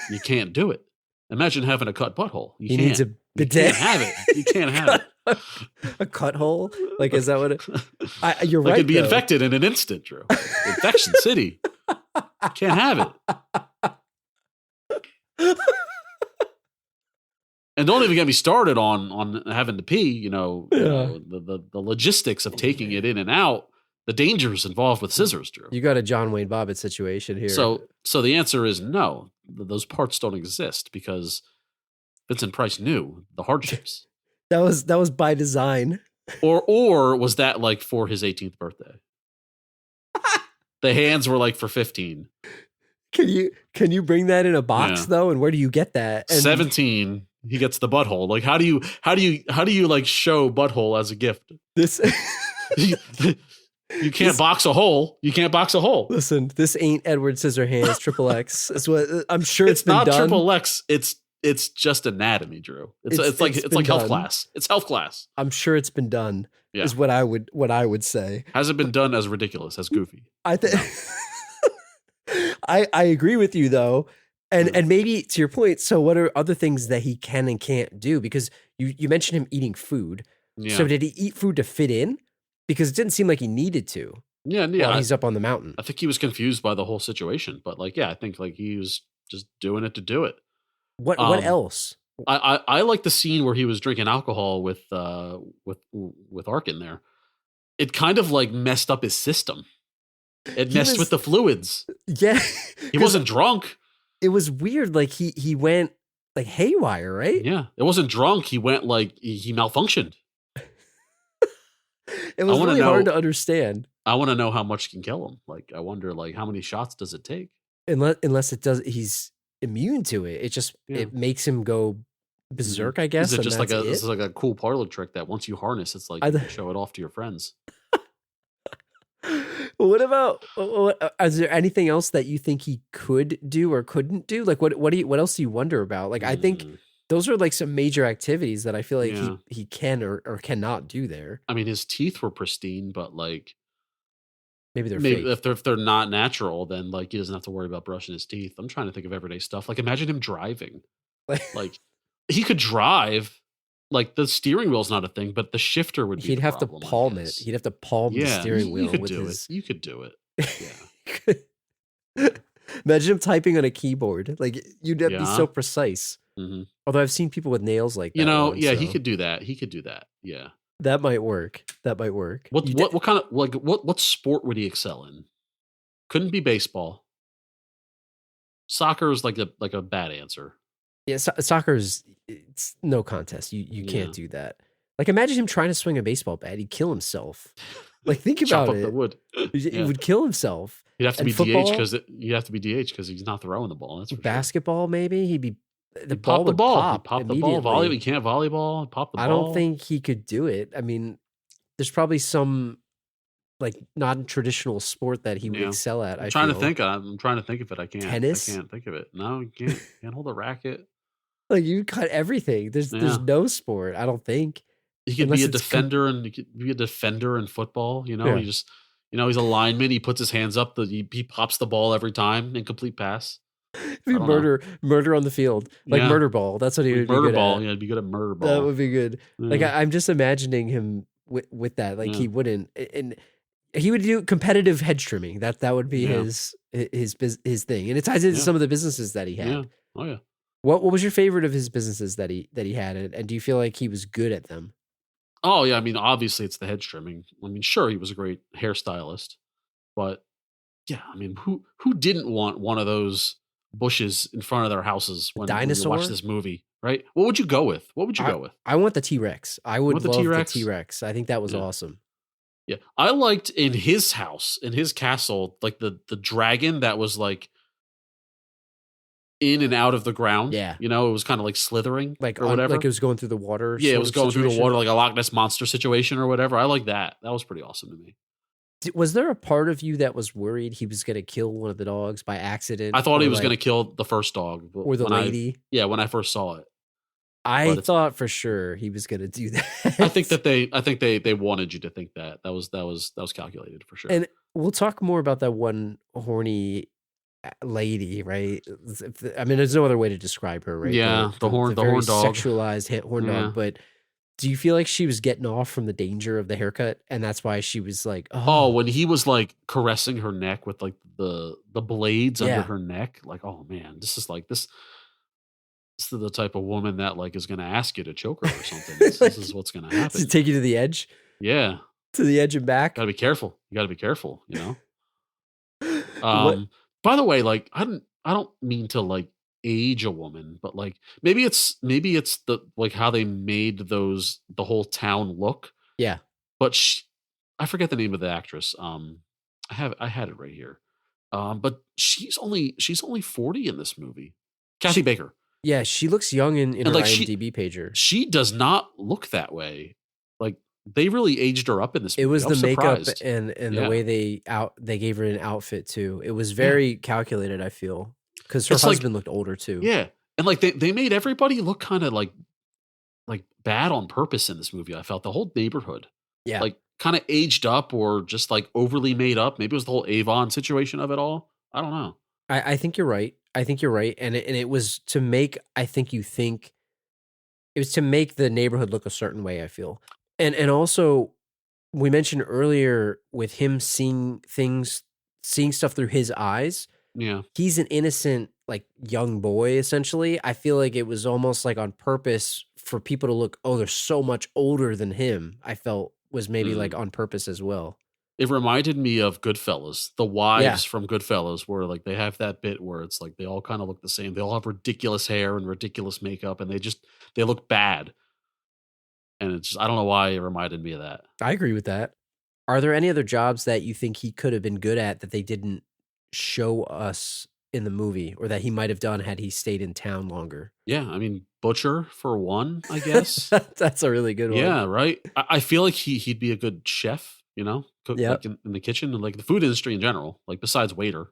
you can't do it. Imagine having a cut butthole. He needs a You bidet. can't have it. You can't have it. A cut hole? Like, is that what it? You're Like right. it'd be though. infected in an instant, Drew. Infection City. Can't have it. And don't even get me started on having to pee. The logistics of taking it in and out, the dangers involved with scissors, Drew. You got a John Wayne Bobbitt situation here. So the answer is no. Those parts don't exist because Vincent Price knew the hardships. that was by design. Or was that like for his 18th birthday? The hands were like for 15. Can you bring that in a box Yeah. though? And where do you get that? And 17, he gets the butthole. Like how do you like show butthole as a gift? This You can't box a hole. You can't box a hole. listen, this ain't Edward Scissorhands Triple X. It's what I'm sure It's been not done. triple X. It's just anatomy, Drew. It's It's like been health done. class. It's health class. I'm sure it's been done. Yeah. Is what I would say. Hasn't been done as ridiculous as Goofy. I think I agree with you though. And maybe to your point, so what are other things that he can and can't do? Because you mentioned him eating food. Yeah. So did he eat food to fit in? Because it didn't seem like he needed to. Yeah. While he's up on the mountain. I think he was confused by the whole situation, but like, yeah, I think like he was just doing it to do it. What else? I like the scene where he was drinking alcohol with Arkin there. It kind of like messed up his system. It messed with the fluids. Yeah. He wasn't drunk. It was weird. Like he went like haywire, right? Yeah. It wasn't drunk. He went like he malfunctioned. It was I wanna really hard know- to understand. I want to know how much can kill him. Like, I wonder, like, how many shots does it take? Unless it does, he's immune to it. It just Yeah. it makes him go berserk, I guess. Is it and just like that's this is it? like a cool parlor trick that once you harness, it's like I you th- can show it off to your friends? Well, what about? Is there anything else that you think he could do or couldn't do? Like what else do you wonder about? Like I think Mm. those are like some major activities that I feel like Yeah. he can or cannot do there. I mean, his teeth were pristine, but like Maybe they're maybe fake. if they're not natural, then like he doesn't have to worry about brushing his teeth. I'm trying to think of everyday stuff. Like imagine him driving. Like he could drive. Like the steering wheel's not a thing, but the shifter would be. He'd the have problem, to I palm it. guess. He'd have to palm the steering wheel You could with do his. it. You could do it. Yeah. Imagine him typing on a keyboard. Like you'd have to be Yeah. so precise. Mhm. Although I've seen people with nails like that. You know, once, yeah, he so could do that. He could do that. Yeah. that might work. That might work. What kind of what sport would he excel in? Couldn't be baseball. Soccer is like a bad answer. Yeah, soccer's it's no contest. You Yeah. can't do that. Like imagine him trying to swing a baseball bat. He'd kill himself. Like think Chop about up it. the wood. He Yeah. would kill himself. He'd have to And be football? DH because you have to be DH because he's not throwing the ball. That's for sure. Basketball, maybe he'd be the He'd ball pop the would ball. pop He'd pop the immediately. ball. Volleyball. He can't volleyball. Pop the ball. I don't think he could do it. I mean, there's probably some like non-traditional sport that he would Yeah. excel at. I'm I trying to feel. think. I'm trying to think of it. I can't. Tennis? I can't think of it. No, you can't. Can't hold a racket. Like you cut everything. There's Yeah. no sport. I don't think. He could Unless be a it's defender, and he could be a defender in football. You know, Yeah. he just, he's a lineman. He puts his hands up. He pops the ball every time. Incomplete pass. It'd be I don't know. murder on the field, like Yeah. murder ball. That's what he would be Murder good ball. at. Yeah, he'd be good at murder ball. That would be good. Like Yeah. I'm just imagining him with that. Like Yeah. he wouldn't, and he would do competitive hedge trimming. That would be Yeah. his thing, and it ties into Yeah. some of the businesses that he had. Yeah. Oh yeah. What was your favorite of his businesses that he had, and do you feel like he was good at them? Oh yeah. I mean, obviously it's the hedge trimming. I mean, sure, he was a great hairstylist, but yeah, I mean, who didn't want one of those bushes in front of their houses when you dinosaur? watch this movie, right? What would you go with? What would you go with? I want the T-Rex. I would Want the love T-Rex? the T-Rex. I think that was Yeah. awesome. Yeah, I liked in his house, in his castle, like the dragon that was like in and out of the ground. Yeah. It was kind of like slithering, Like or whatever. like it was going through the water. Yeah, it sort was of going through the situation. water like a Loch Ness monster situation or whatever. I like that. That was pretty awesome to me. Was there a part of you that was worried he was going to kill one of the dogs by accident? I thought he or was like- going to kill the first dog, but or the when lady. when I first saw it. I but it's- thought for sure he was going to do that. I think they wanted you to think that. That was calculated for sure. And we'll talk more about that one horny lady, right? I mean, there's no other way to describe her, right? Yeah, the horn very dog. sexualized horn Yeah. dog. But do you feel like she was getting off from the danger of the haircut, and that's why she was like, Oh, when he was like caressing her neck with like the blades Yeah. under her neck, like, oh man, this is the type of woman that like is going to ask you to choke her or something. This is what's going to happen. to take you to the edge, Yeah, and back? gotta be careful. You gotta be careful. What- By the way, like I don't mean to like age a woman, but like maybe it's the like how they made the whole town look. Yeah. But I forget the name of the actress. I had it right here. But she's only 40 in this movie. Kathy Baker. Yeah, she looks young in And, her like, IMDb pager. She does not look that way. Like they really aged her up in this movie. It was I the makeup surprised. and Yeah. the way they gave her an outfit too. It was very calculated, I feel, because her It's like- husband looked older too. Yeah. And like they made everybody look kind of like bad on purpose in this movie. I felt the whole neighborhood. Yeah. Like kind of aged up or just like overly made up. Maybe it was the whole Avon situation of it all. I don't know. I think you're right. And it was to make, it was to make the neighborhood look a certain way, I feel. And also we mentioned earlier with him seeing stuff through his eyes. Yeah. He's an innocent, like young boy, essentially. I feel like it was almost like on purpose for people to look, oh, they're so much older than him. I felt was maybe like on purpose as well. It reminded me of Goodfellas, the wives from Goodfellas, where like they have that bit where it's like they all kind of look the same. They all have ridiculous hair and ridiculous makeup, and they look bad. And it's I don't know why it reminded me of that. I agree with that. Are there any other jobs that you think he could have been good at that they didn't show us in the movie, or that he might have done had he stayed in town longer? Yeah, I mean butcher for one, I guess. That's a really good one. Yeah, right. I feel like he'd be a good chef, cook Yep. like in the kitchen and like the food industry in general, like besides waiter,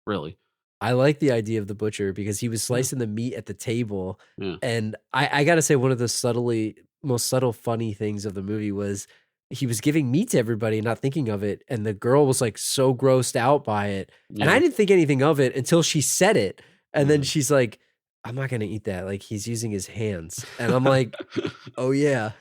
really. I like the idea of the butcher because he was slicing the meat at the table. Yeah. And I got to say, one of the most subtle, funny things of the movie was he was giving meat to everybody and not thinking of it. And the girl was like so grossed out by it. Yeah. And I didn't think anything of it until she said it. And then she's like, I'm not going to eat that. Like he's using his hands. And I'm like, oh yeah.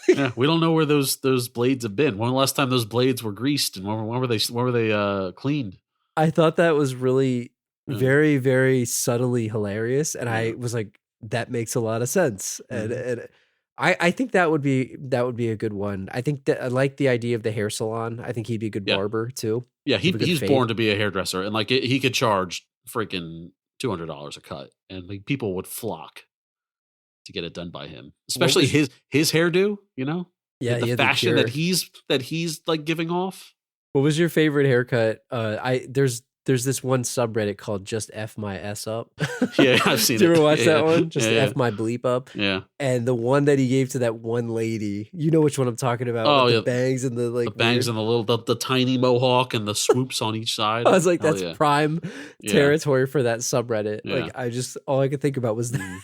Yeah, we don't know where those blades have been. When the last time those blades were greased, and when were they cleaned? I thought that was really very, very subtly hilarious. And I was like, that makes a lot of sense. And I think that would be a good one. I think that I like the idea of the hair salon. I think he'd be a good barber too. Yeah, With a good he's fade. born to be a hairdresser, and like he could charge freaking $200 a cut, and like people would flock to get it done by him. Especially was- his hairdo, you know? Yeah, Like he the had fashion cure. that he's like giving off. What was your favorite haircut? There's this one subreddit called "Just F My S Up." Yeah, I've seen Did you it. ever watch Yeah, that one? Just yeah, F my bleep up. Yeah. And the one that he gave to that one lady, you know which one I'm talking about? Oh, with yeah. the bangs and the like The bangs weird- and the tiny mohawk and the swoops on each side. I was like, Hell that's yeah. prime Yeah. territory for that subreddit. Yeah. Like, all I could think about was that.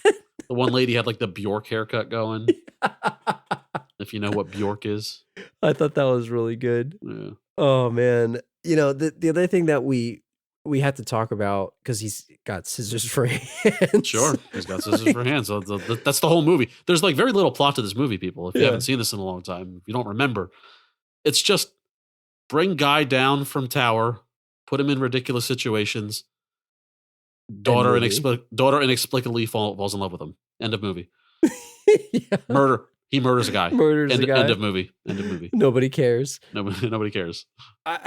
The one lady had like the Bjork haircut going. If you know what Bjork is. I thought that was really good. Yeah. Oh man, the other thing that we had to talk about because he's got scissors for hands. Sure. He's got scissors for hands. So that's the whole movie. There's like very little plot to this movie, people. If you Yeah. haven't seen this in a long time, if you don't remember, it's just bring guy down from tower, put him in ridiculous situations. Daughter inexplicably falls in love with him. End of movie. Yeah. Murder. He murders a guy. Murders a guy. End of movie. End of movie. Nobody cares. Nobody cares.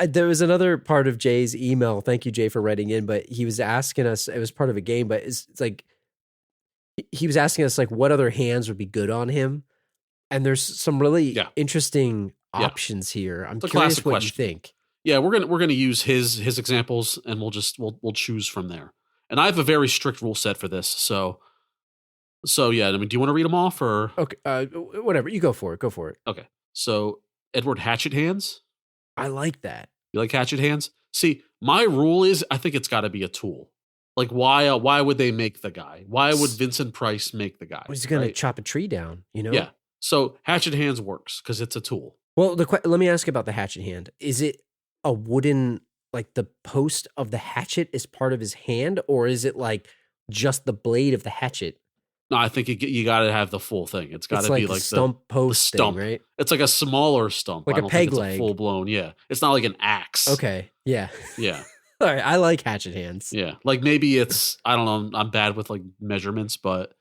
There was another part of Jay's email. Thank you, Jay, for writing in. But he was asking us. It was part of a game, but it's like he was asking us like what other hands would be good on him. And there's some really interesting options here. I'm It's a curious classic what question. you think. Yeah, we're gonna use his examples, and we'll choose from there. And I have a very strict rule set for this, so yeah. I mean, do you want to read them off or Okay, whatever. You go for it. Go for it. okay? So Edward Hatchet Hands. I like that. You like Hatchet Hands? See, my rule is I think it's got to be a tool. Like why would they make the guy? Why would Vincent Price make the guy? Well, he's gonna right? chop a tree down. Yeah. So Hatchet Hands works because it's a tool. Well, let me ask about the hatchet hand. Is it a wooden, like the post of the hatchet is part of his hand, or is it like just the blade of the hatchet? No, I think you got to have the full thing. It's got to like be the like stump post thing, stump, right? It's like a smaller stump, Like I a don't peg think it's leg. full blown. Yeah, it's not like an axe. Okay, yeah. Yeah, All right, I like hatchet hands. yeah. Like maybe it's I don't know. I'm bad with like measurements, but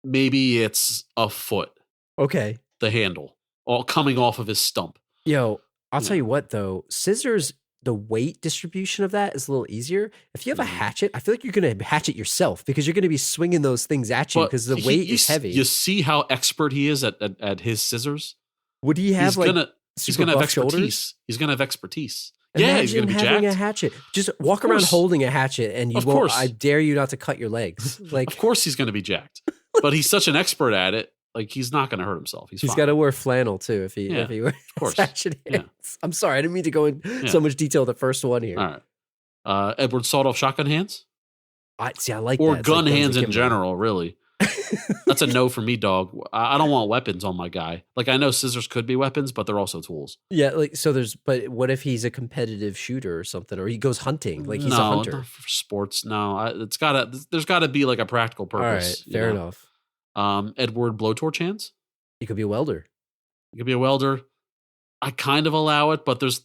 maybe it's a foot. Okay. The handle all coming off of his stump. Yo, I'll Yeah. tell you what though, scissors, the weight distribution of that is a little easier. If you have a Mhm. hatchet, I feel like you're going to hatchet yourself because you're going to be swinging those things at you But because the he- weight you is s- heavy. You see how expert he is at his scissors. Would he have He's like gonna super have buff expertise. shoulders? He's gonna have expertise. Yeah, Imagine he's gonna be having jacked. a hatchet. Just walk around course. holding a hatchet, and you Of won't. course. I dare you not to cut your legs. Like Of course, he's gonna be jacked. But he's such an expert at it. Like he's not gonna hurt himself. He's he's fine. got to wear flannel too. If he Yeah, if he wears course. hatchet Yeah. hands. I'm sorry, I didn't mean to go in Yeah. so much detail. The first one here. All right. Edward sawed-off shotgun hands I see. I like or that. It's like gun guns hands in akimbo. general. Really, that's a no for me, dog. I don't want weapons on my guy. Like I know scissors could be weapons, but they're also tools. Yeah, like so. But what if he's a competitive shooter or something, or he goes hunting? Like he's no, a hunter. not for sports. No, there's gotta be like a practical All right, purpose. you fair know? enough. Edward blowtorch hands. He could be a welder. You could be a welder. I kind of allow it, but there's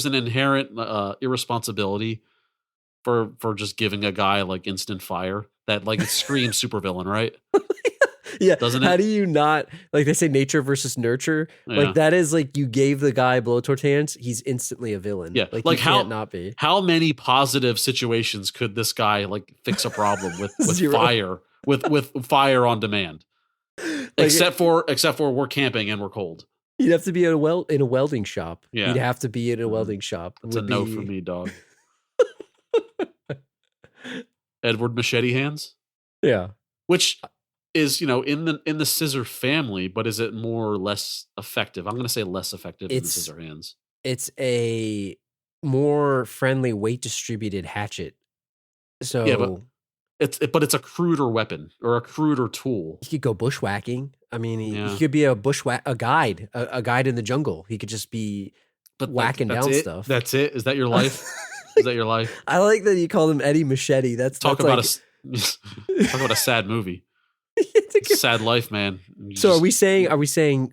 an inherent irresponsibility for just giving a guy like instant fire that like it screams supervillain, right? Yeah, Doesn't how it? do you not like they say nature versus nurture? Yeah. Like that is like you gave the guy blowtorch hands, he's instantly a villain. Yeah, like like he how- can't not be. How many positive situations could this guy like fix a problem with Zero. fire with fire on demand? Like, except for we're camping and we're cold. you'd have to be in a welding shop. Yeah. You'd have to be in a welding shop. That's a Would no be- for me, dog. Edward machete hands, Yeah. which is in the scissor family, but is it more or less effective? I'm going to say less effective than the It's- scissor hands. It's a more friendly weight distributed hatchet. So Yeah, but it's a cruder weapon or a cruder tool. he could go bushwhacking. I mean, he Yeah. could be a guide, a guide in the jungle. He could just be. But Whacking that's down it? stuff. That's it. Is that your life? Is that your life? I like that you called him Eddie Machete. That's Talk that's about like, talk about a sad movie. Sad life, man. You So just- are we saying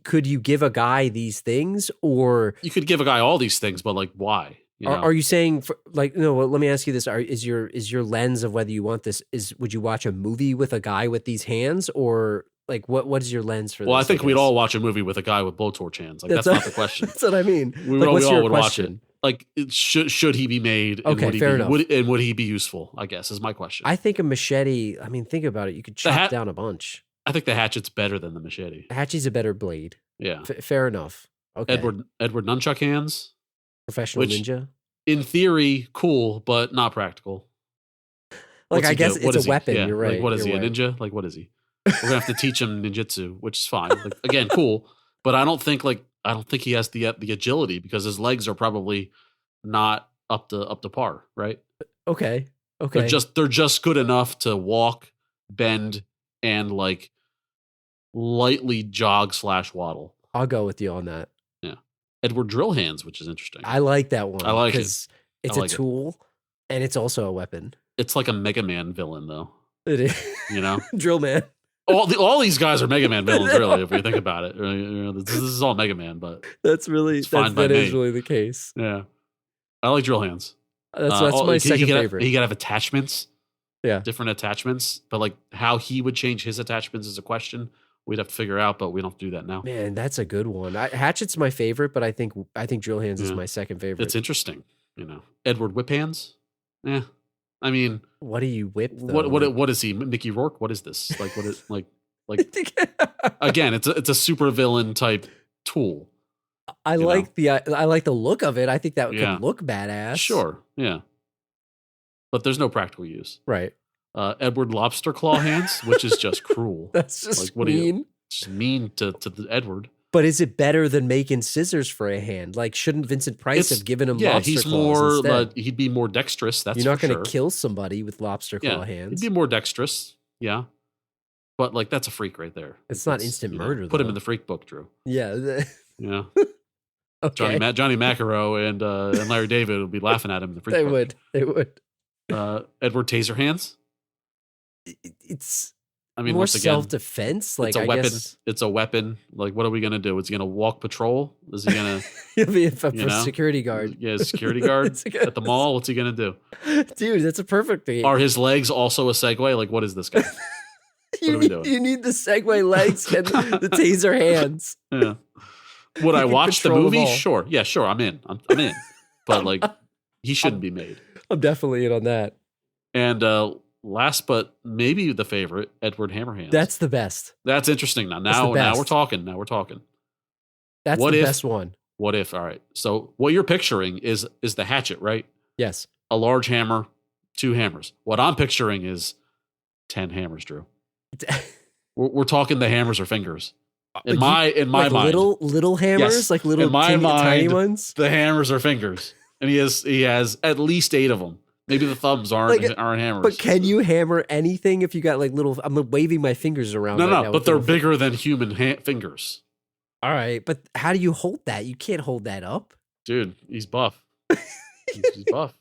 could you give a guy these things or You could give a guy all these things, but like, why? You know? Are you saying no? Well, let me ask you this: is your lens of whether you want this would you watch a movie with a guy with these hands, or like what is your lens for? Well, this, I think guess? we'd all watch a movie with a guy with blowtorch hands. Like that's not the question. That's what I mean. We like, what's all your would question? watch it. Like, should he be made? And Okay, would he fair be, enough. Would he be useful? I guess is my question. I think a machete. I mean, think about it. You could chop down a bunch. I think the hatchet's better than the machete. Hatchet's a better blade. Yeah, fair enough. Okay. Edward nunchuck hands. Professional ninja. In theory, cool, but not practical. Like, I guess it's a weapon. Yeah. You're right. Like, what is he, a ninja? Like, what is he? We're gonna have to teach him ninjutsu, which is fine. Like, again, cool, but I don't think he has the agility because his legs are probably not up to par, right? Okay. They're just good enough to walk, bend, and like lightly jog / waddle. I'll go with you on that. Yeah, Edward drill hands, which is interesting. I like that one. I like it. It's a tool and it's also a weapon. It's like a Mega Man villain, though. It is. You know, Drill Man. All these guys are Mega Man villains, really, if we think about it. This is all Mega Man, but that is really the case. Yeah, I like drill hands. That's my second favorite. He could have attachments. Yeah, different attachments, but like how he would change his attachments is a question we'd have to figure out, but we don't have to do that now. Man, that's a good one. Hatchet's my favorite, but I think drill hands is my second favorite. It's interesting, you know. Edward whip hands. Yeah, I mean, what do you whip? Though? What is he? Mickey Rourke? What is this? Like what is like again? It's a super villain type tool. I like the look of it. I think that could look badass. Sure, yeah, but there's no practical use. Right. Edward lobster claw hands, which is just cruel. That's just mean. Just mean to the Edward. But is it better than making scissors for a hand? Like, shouldn't Vincent Price have given him lobster claws instead? He'd be more dexterous. That's You're not going to kill somebody with lobster claw hands. He'd be more dexterous. Yeah, but like that's a freak right there. It's not instant murder. Put him in the freak book, Drew. Yeah. Yeah. Okay. Johnny McEnroe and Larry David would be laughing at him in the freak book. They would. Edward taser hands. It's. I mean, more self-defense. Like, it's a weapon. It's a weapon. Like, what are we gonna do? Is he gonna walk patrol? Is he gonna? He'll be a security guard. Yeah, security guard at the mall. What's he gonna do? Dude, that's a perfect thing. Are his legs also a Segway? Like, what is this guy? You need the Segway legs and the taser hands. Yeah. Would I watch the movie? Sure. Yeah, sure. I'm in. I'm in. But like, he shouldn't be made. I'm definitely in on that. And last but maybe the favorite, Edward Hammerhands. That's the best. That's interesting. Now we're talking. That's the best one. What if? All right. So what you're picturing is the hatchet, right? Yes. A large hammer, 2 hammers. What I'm picturing is 10 hammers, Drew. We're talking the hammers are fingers. In my mind, little hammers, yes. like little tiny ones. The hammers are fingers, and he has at least 8 of them. Maybe the thumbs aren't hammers. But can you hammer anything if you got like little? I'm waving my fingers around. No, but they're bigger than human fingers. All right, but how do you hold that? You can't hold that up, dude. He's buff. he's buff.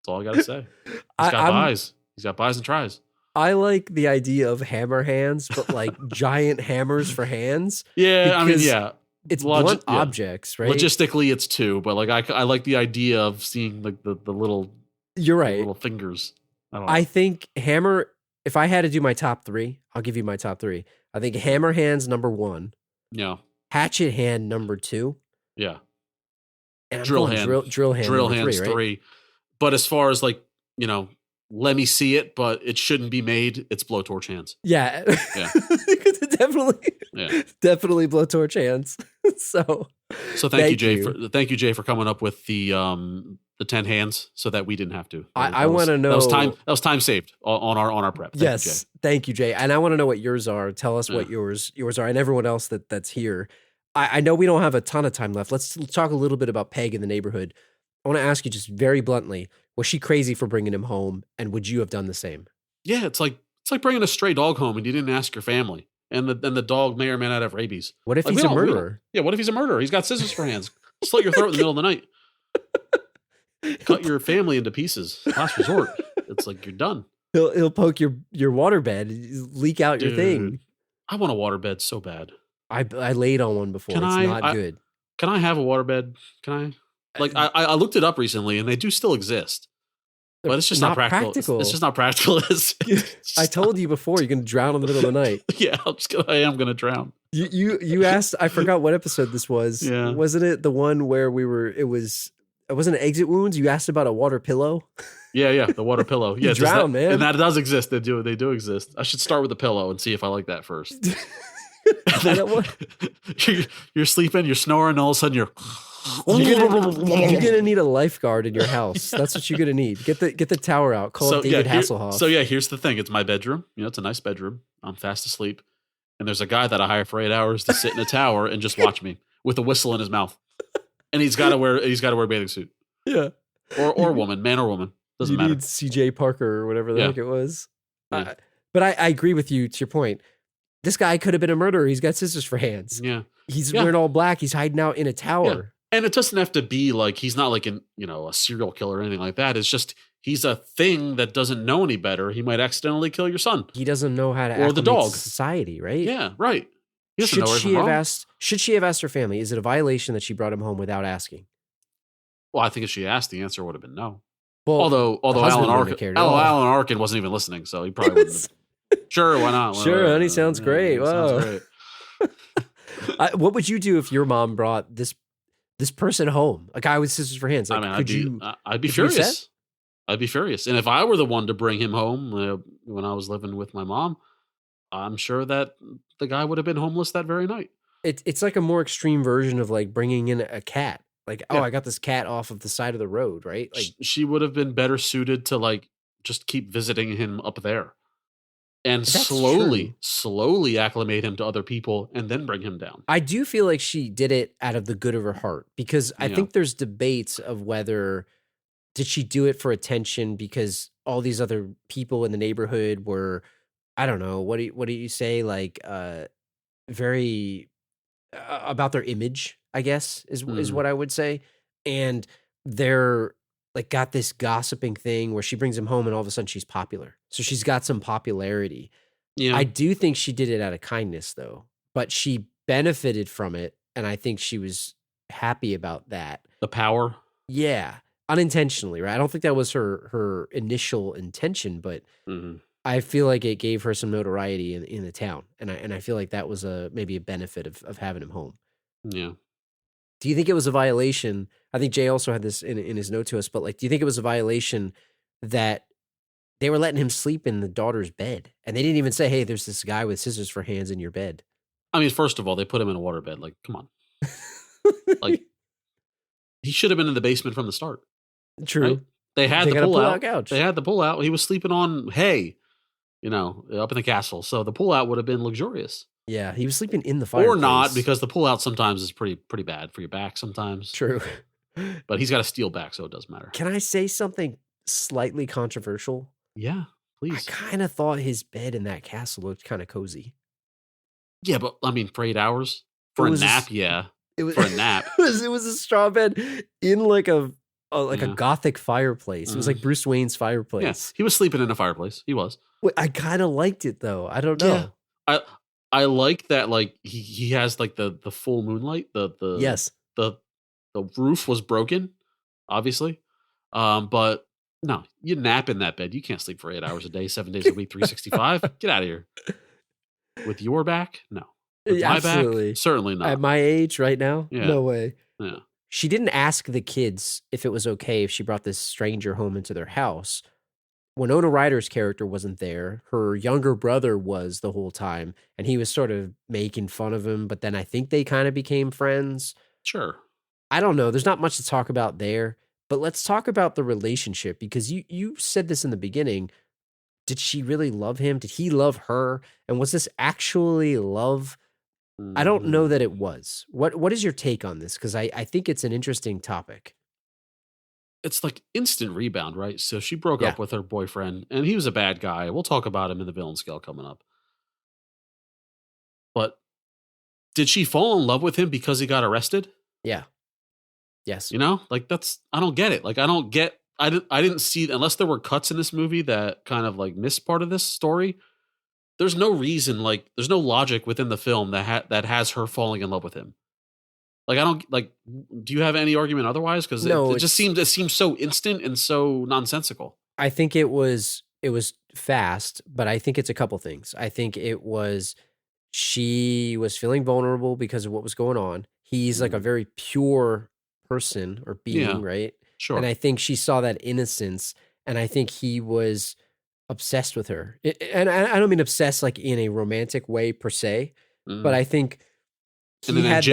That's all I gotta say. He's got buys. He's got buys and tries. I like the idea of hammer hands, but like giant hammers for hands. Yeah, I mean, yeah. It's blunt objects, right? Logistically, it's 2, but like I like the idea of seeing like the little. You're right. Little fingers. I think hammer. If I had to do my top 3, I'll give you my top 3. I think hammer hands number 1. Yeah. Hatchet hand number 2. Yeah. And drill hand hands 3. But as far as like, you know, let me see it, but it shouldn't be made. It's blowtorch hands. Yeah. Definitely. Yeah. Definitely blowtorch hands. So thank you, Jay, for coming up with the 10 hands so that we didn't have to. I want to know. That was time saved on our prep. Thank you, Jay. And I want to know what yours are. Tell us what yours are, and everyone else that's here. I know we don't have a ton of time left. Let's talk a little bit about Peg in the neighborhood. I want to ask you just very bluntly, was she crazy for bringing him home, and would you have done the same? Yeah, it's like bringing a stray dog home and you didn't ask your family, and the dog may or may not have rabies. What if he's a murderer? Yeah, what if he's a murderer? He's got scissors for hands. Slit your throat in the middle of the night. Cut your family into pieces. Last resort. It's like you're done. He'll poke your waterbed, leak out your thing. I want a waterbed so bad. I laid on one before. It's not good. Can I have a waterbed? Can I? Like I looked it up recently, and they do still exist, but it's just not practical. It's just not practical. I told you before, you're gonna drown in the middle of the night. Yeah, I am gonna drown. You asked. I forgot what episode this was. Yeah. Wasn't it the one where it wasn't an exit wounds? You asked about a water pillow. Yeah, the water pillow. Yeah, drown, man. And that does exist. They do exist. I should start with the pillow and see if I like that first. You're sleeping, you're snoring, all of a sudden you're gonna need a lifeguard in your house. That's what you're gonna need. Get the tower out. Call it David Hasselhoff. So yeah, here's the thing. It's my bedroom. It's a nice bedroom. I'm fast asleep, and there's a guy that I hire for 8 hours to sit in a tower and just watch me with a whistle in his mouth, and he's got to wear a bathing suit. Yeah, or woman, man or woman, doesn't matter. Need C.J. Parker or whatever the heck it was. Yeah. But I agree with you. To your point, this guy could have been a murderer. He's got scissors for hands. Yeah, he's wearing all black. He's hiding out in a tower. Yeah. And it doesn't have to be like he's not like a serial killer or anything like that. It's just he's a thing that doesn't know any better. He might accidentally kill your son. He doesn't know how to or the dog. To society, right? Yeah, right. He doesn't Should know she have asked? Should she have asked her family? Is it a violation that she brought him home without asking? Well, I think if she asked, the answer would have been no. Well, although Alan Arkin wasn't even listening, so he probably wouldn't. Sure, why not? Sure, honey, sounds great. Wow. Sounds great. What would you do if your mom brought this person home, a guy with scissors for hands? Like, I'd be furious. I'd be furious. And if I were the one to bring him home when I was living with my mom, I'm sure that the guy would have been homeless that very night. It's like a more extreme version of like bringing in a cat. Like, I got this cat off of the side of the road, right? Like, she would have been better suited to like just keep visiting him up there. And slowly acclimate him to other people and then bring him down. I do feel like she did it out of the good of her heart, because I think there's debates of whether did she do it for attention because all these other people in the neighborhood were, I don't know, what do you say, like very about their image, I guess is what I would say. And they're like got this gossiping thing where she brings him home and all of a sudden she's popular. So she's got some popularity. Yeah. I do think she did it out of kindness though, but she benefited from it. And I think she was happy about that. The power. Yeah. Unintentionally, right? I don't think that was her initial intention, but I feel like it gave her some notoriety in the town. And I feel like that was maybe a benefit of having him home. Yeah. Do you think it was a violation? I think Jay also had this in his note to us, but like, do you think it was a violation that they were letting him sleep in the daughter's bed? And they didn't even say, hey, there's this guy with scissors for hands in your bed. I mean, first of all, they put him in a waterbed. Like, come on. Like, he should have been in the basement from the start. True. Right? They had the pull-out couch. They had the pull-out. He was sleeping on hay, up in the castle. So the pull-out would have been luxurious. Yeah, he was sleeping in the fireplace. Or not, because the pull-out sometimes is pretty bad for your back sometimes. True. But he's got a steel back, so it doesn't matter. Can I say something slightly controversial? Yeah, please. I kind of thought his bed in that castle looked kind of cozy. Yeah, but I mean, for 8 hours? For a nap, yeah. For a nap. It was a straw bed in like a Gothic fireplace. It was like Bruce Wayne's fireplace. Yeah, he was sleeping in a fireplace. He was. I kind of liked it, though. I don't know. Yeah. I like that, like, he has, like, the full moonlight. Yes. The roof was broken, obviously. But, no, you nap in that bed. You can't sleep for 8 hours a day, 7 days a week, 365. Get out of here. With your back? No. With my back? Certainly not. At my age right now? Yeah. No way. Yeah. She didn't ask the kids if it was okay if she brought this stranger home into their house. Winona Ryder's character wasn't there. Her younger brother was the whole time, and he was sort of making fun of him, but then I think they kind of became friends. Sure. I don't know. There's not much to talk about there, but let's talk about the relationship, because you said this in the beginning. Did she really love him? Did he love her? And was this actually love? I don't know that it was. What is your take on this? Because I think it's an interesting topic. It's like instant rebound, right? So she broke up with her boyfriend, and he was a bad guy. We'll talk about him in the villain scale coming up. But did she fall in love with him because he got arrested? Yeah. Yes. Like I don't get it. Like I didn't see, unless there were cuts in this movie that kind of like missed part of this story. There's no reason, like there's no logic within the film that has her falling in love with him. Like I don't like. Do you have any argument otherwise? Because No, it seems so instant and so nonsensical. I think it was fast, but I think it's a couple things. I think it was she was feeling vulnerable because of what was going on. He's like a very pure person or being, right? Sure. And I think she saw that innocence, and I think he was obsessed with her. And I don't mean obsessed like in a romantic way per se, but I think he and an had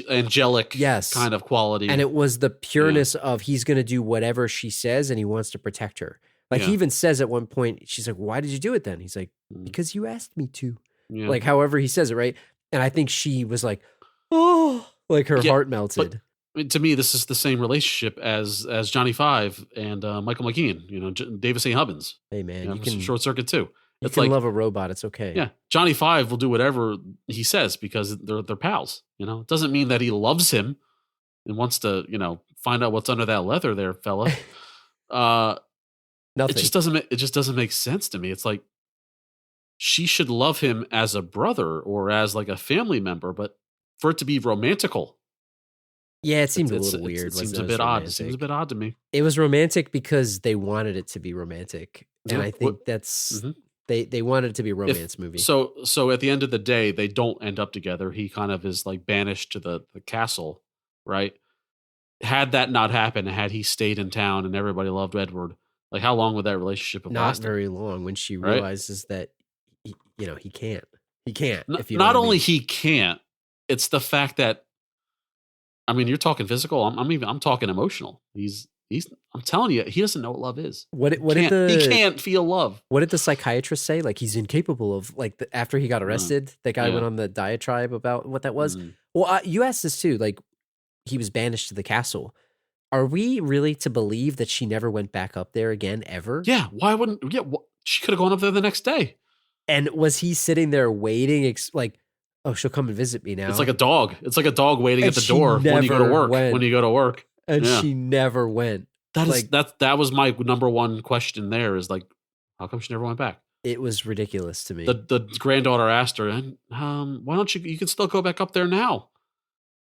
angelic yes, kind of quality. And it was the pureness of he's going to do whatever she says, and he wants to protect her. Like he even says at one point, she's like, "Why did you do it then?" He's like, "Because you asked me to." Yeah. Like however he says it, right? And I think she was like, "Oh," like her heart melted. But to me, this is the same relationship as Johnny Five and Michael McKean. You know, Davis A. Hubbins. Hey man, you can Short Circuit too. You can love a robot. It's okay. Yeah, Johnny Five will do whatever he says because they're pals. You know, it doesn't mean that he loves him and wants to find out what's under that leather there, fella. Nothing. It just doesn't make sense to me. It's like she should love him as a brother or as like a family member, but for it to be romantical. Yeah, it seemed a little weird. It seems a bit odd. It seems a bit odd to me. It was romantic because they wanted it to be romantic, and I think that's they wanted it to be a romance movie. So at the end of the day, they don't end up together. He kind of is like banished to the castle, right? Had that not happened, had he stayed in town and everybody loved Edward, like how long would that relationship have lasted? Not very long. When she realizes that he can't. He can't. Not only he can't, it's the fact that. I mean, you're talking physical. I'm talking emotional. I'm telling you, he doesn't know what love is. He can't feel love. What did the psychiatrist say? Like he's incapable of after he got arrested, that guy went on the diatribe about what that was. Well, you asked this too. Like he was banished to the castle. Are we really to believe that she never went back up there again ever? Yeah. Why wouldn't? Yeah. She could have gone up there the next day. And was he sitting there waiting? Oh, she'll come and visit me now. It's like a dog. It's like a dog waiting at the door when you go to work. When you go to work, and she never went. That was my number one question. There is like, how come she never went back? It was ridiculous to me. The granddaughter asked her, "Why don't you? You can still go back up there now."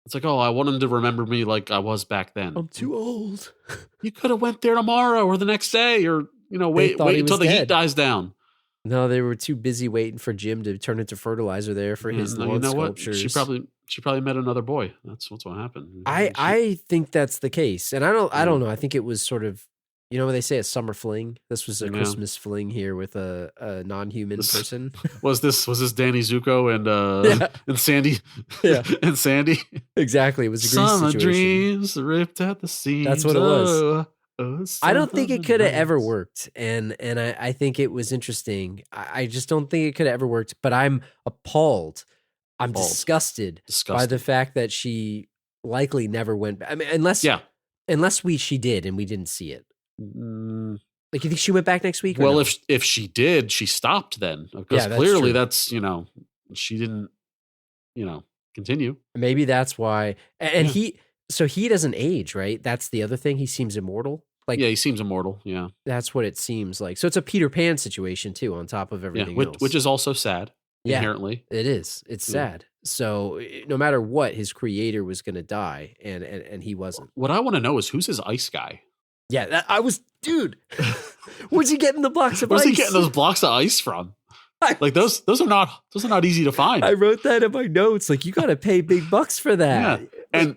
It's like, oh, I want him to remember me like I was back then. I'm too old. You could have went there tomorrow or the next day, or wait until the heat dies down. No, they were too busy waiting for Jim to turn into fertilizer there for his lawn sculptures. What? She probably met another boy. That's what happened. I think that's the case, and I don't know. I think it was sort of when they say a summer fling. This was a Christmas fling here with a non-human person. Was this Danny Zuko and Sandy? Yeah, and Sandy. Exactly, it was a summer situation. Dreams ripped at the seams. That's what it was. I don't think it could have ever worked, and I think it was interesting. I just don't think it could have ever worked. But I'm appalled. I'm disgusted by the fact that she likely never went back. I mean, unless she did and we didn't see it. Like, you think she went back next week? Well, if she did, she stopped then because clearly that's she didn't continue. Maybe that's why. And he doesn't age, right? That's the other thing. He seems immortal. Like, he seems immortal. Yeah, that's what it seems like. So it's a Peter Pan situation too, on top of everything else, which is also sad. Inherently, it is. It's sad. So no matter what, his creator was going to die, and he wasn't. What I want to know is who's his ice guy. Yeah, dude. Where's he getting the blocks of ice? Where's he getting those blocks of ice from? Like those are not easy to find. I wrote that in my notes. Like, you got to pay big bucks for that. Yeah,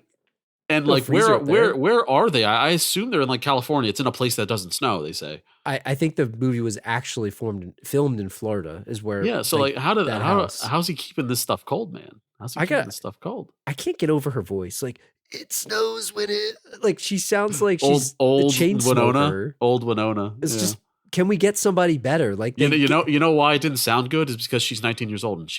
and like where are they? I assume they're in like California. It's in a place that doesn't snow. They say. I think the movie was actually filmed in Florida. Is where. Yeah. So like how's he keeping this stuff cold, man? How's he keeping this stuff cold? I can't get over her voice. Like, it snows when it. Like, she sounds like she's old the chain Winona. smoker. Old Winona. It's just. Can we get somebody better? Like, you know why it didn't sound good is because she's 19 years old and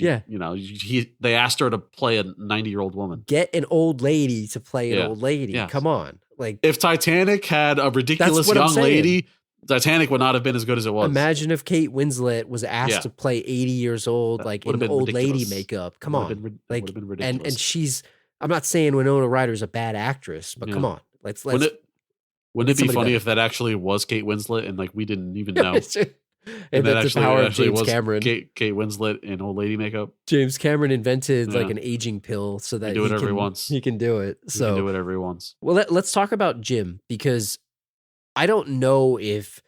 they asked her to play a 90-year-old woman. Get an old lady to play an old lady. Yes. Come on, like, if Titanic had a ridiculous young lady, Titanic would not have been as good as it was. Imagine if Kate Winslet was asked to play 80 years old, like in old lady makeup. Come on, like, been ridiculous. And she's. I'm not saying Winona Ryder's a bad actress, but come on, let's. Wouldn't it be funny if that actually was Kate Winslet and like we didn't even know? And that's the power of James Cameron. Kate Winslet in old lady makeup. James Cameron invented like Yeah. an aging pill so that do whatever he wants. He can do it. He So can do whatever he wants. well, let's talk about Jim, because I don't know if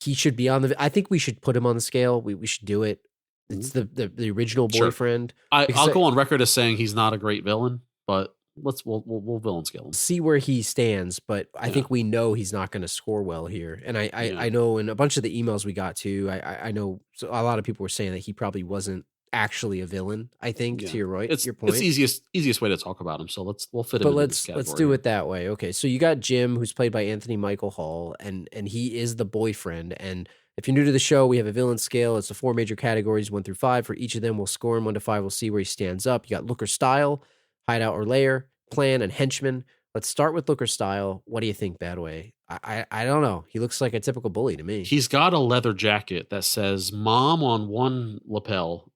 he should be on the. I think we should put him on the scale. We should do it. It's the original Sure. boyfriend. I'll go on record as saying he's not a great villain, but we'll villain scale him. See where he stands, but I think we know he's not going to score well here. And I know in a bunch of the emails we got to, I know a lot of people were saying that he probably wasn't actually a villain. I think to your point. It's the easiest way to talk about him. So we'll fit him. But into this category. let's do it that way. Okay, so you got Jim, who's played by Anthony Michael Hall, and he is the boyfriend. And if you're new to the show, we have a villain scale. It's the 4 major categories, 1 through 5. For each of them, we'll score him 1 to 5. We'll see where he stands up. You got look or style, hideout or lair, plan, and henchman. Let's start with look or style. What do you think, Badway? I don't know. He looks like a typical bully to me. He's got a leather jacket that says "Mom" on one lapel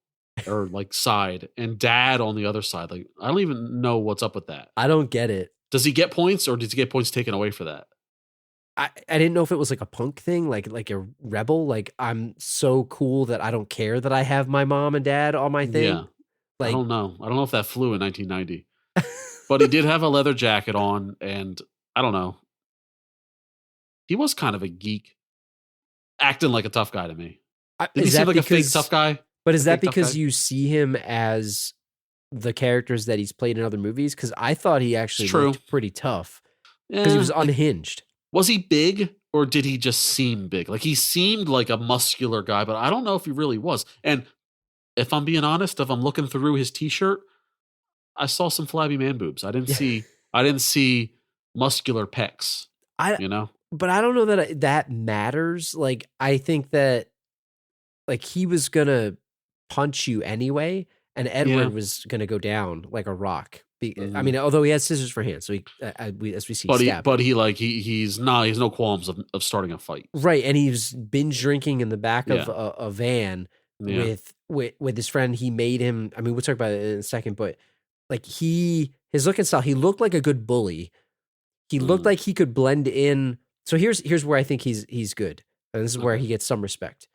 or like side, and "Dad" on the other side. Like I don't even know what's up with that. I don't get it. Does he get points, or does he get points taken away for that? I didn't know if it was like a punk thing, like a rebel. Like I'm so cool that I don't care that I have my mom and dad on my thing. Yeah, like I don't know. I don't know if that flew in 1990, but he did have a leather jacket on, and I don't know. He was kind of a geek, acting like a tough guy to me. Did he seem like a fake tough guy? But is that because you see him as the characters that he's played in other movies? Because I thought he actually looked pretty tough because he was unhinged. Was he big, or did he just seem big? Like he seemed like a muscular guy, but I don't know if he really was. And if I'm being honest, if I'm looking through his t-shirt, I saw some flabby man boobs. I didn't see muscular pecs. But I don't know that that matters. Like I think that like he was gonna punch you anyway, and Edward was gonna go down like a rock. I mean, although he has scissors for hands, so he, as we see, he's no qualms of starting a fight, right? And he's binge drinking in the back of a van with his friend. He made him. I mean, we'll talk about it in a second, but like his look and style, he looked like a good bully. He looked like he could blend in. So here's where I think he's good, and this is where he gets some respect.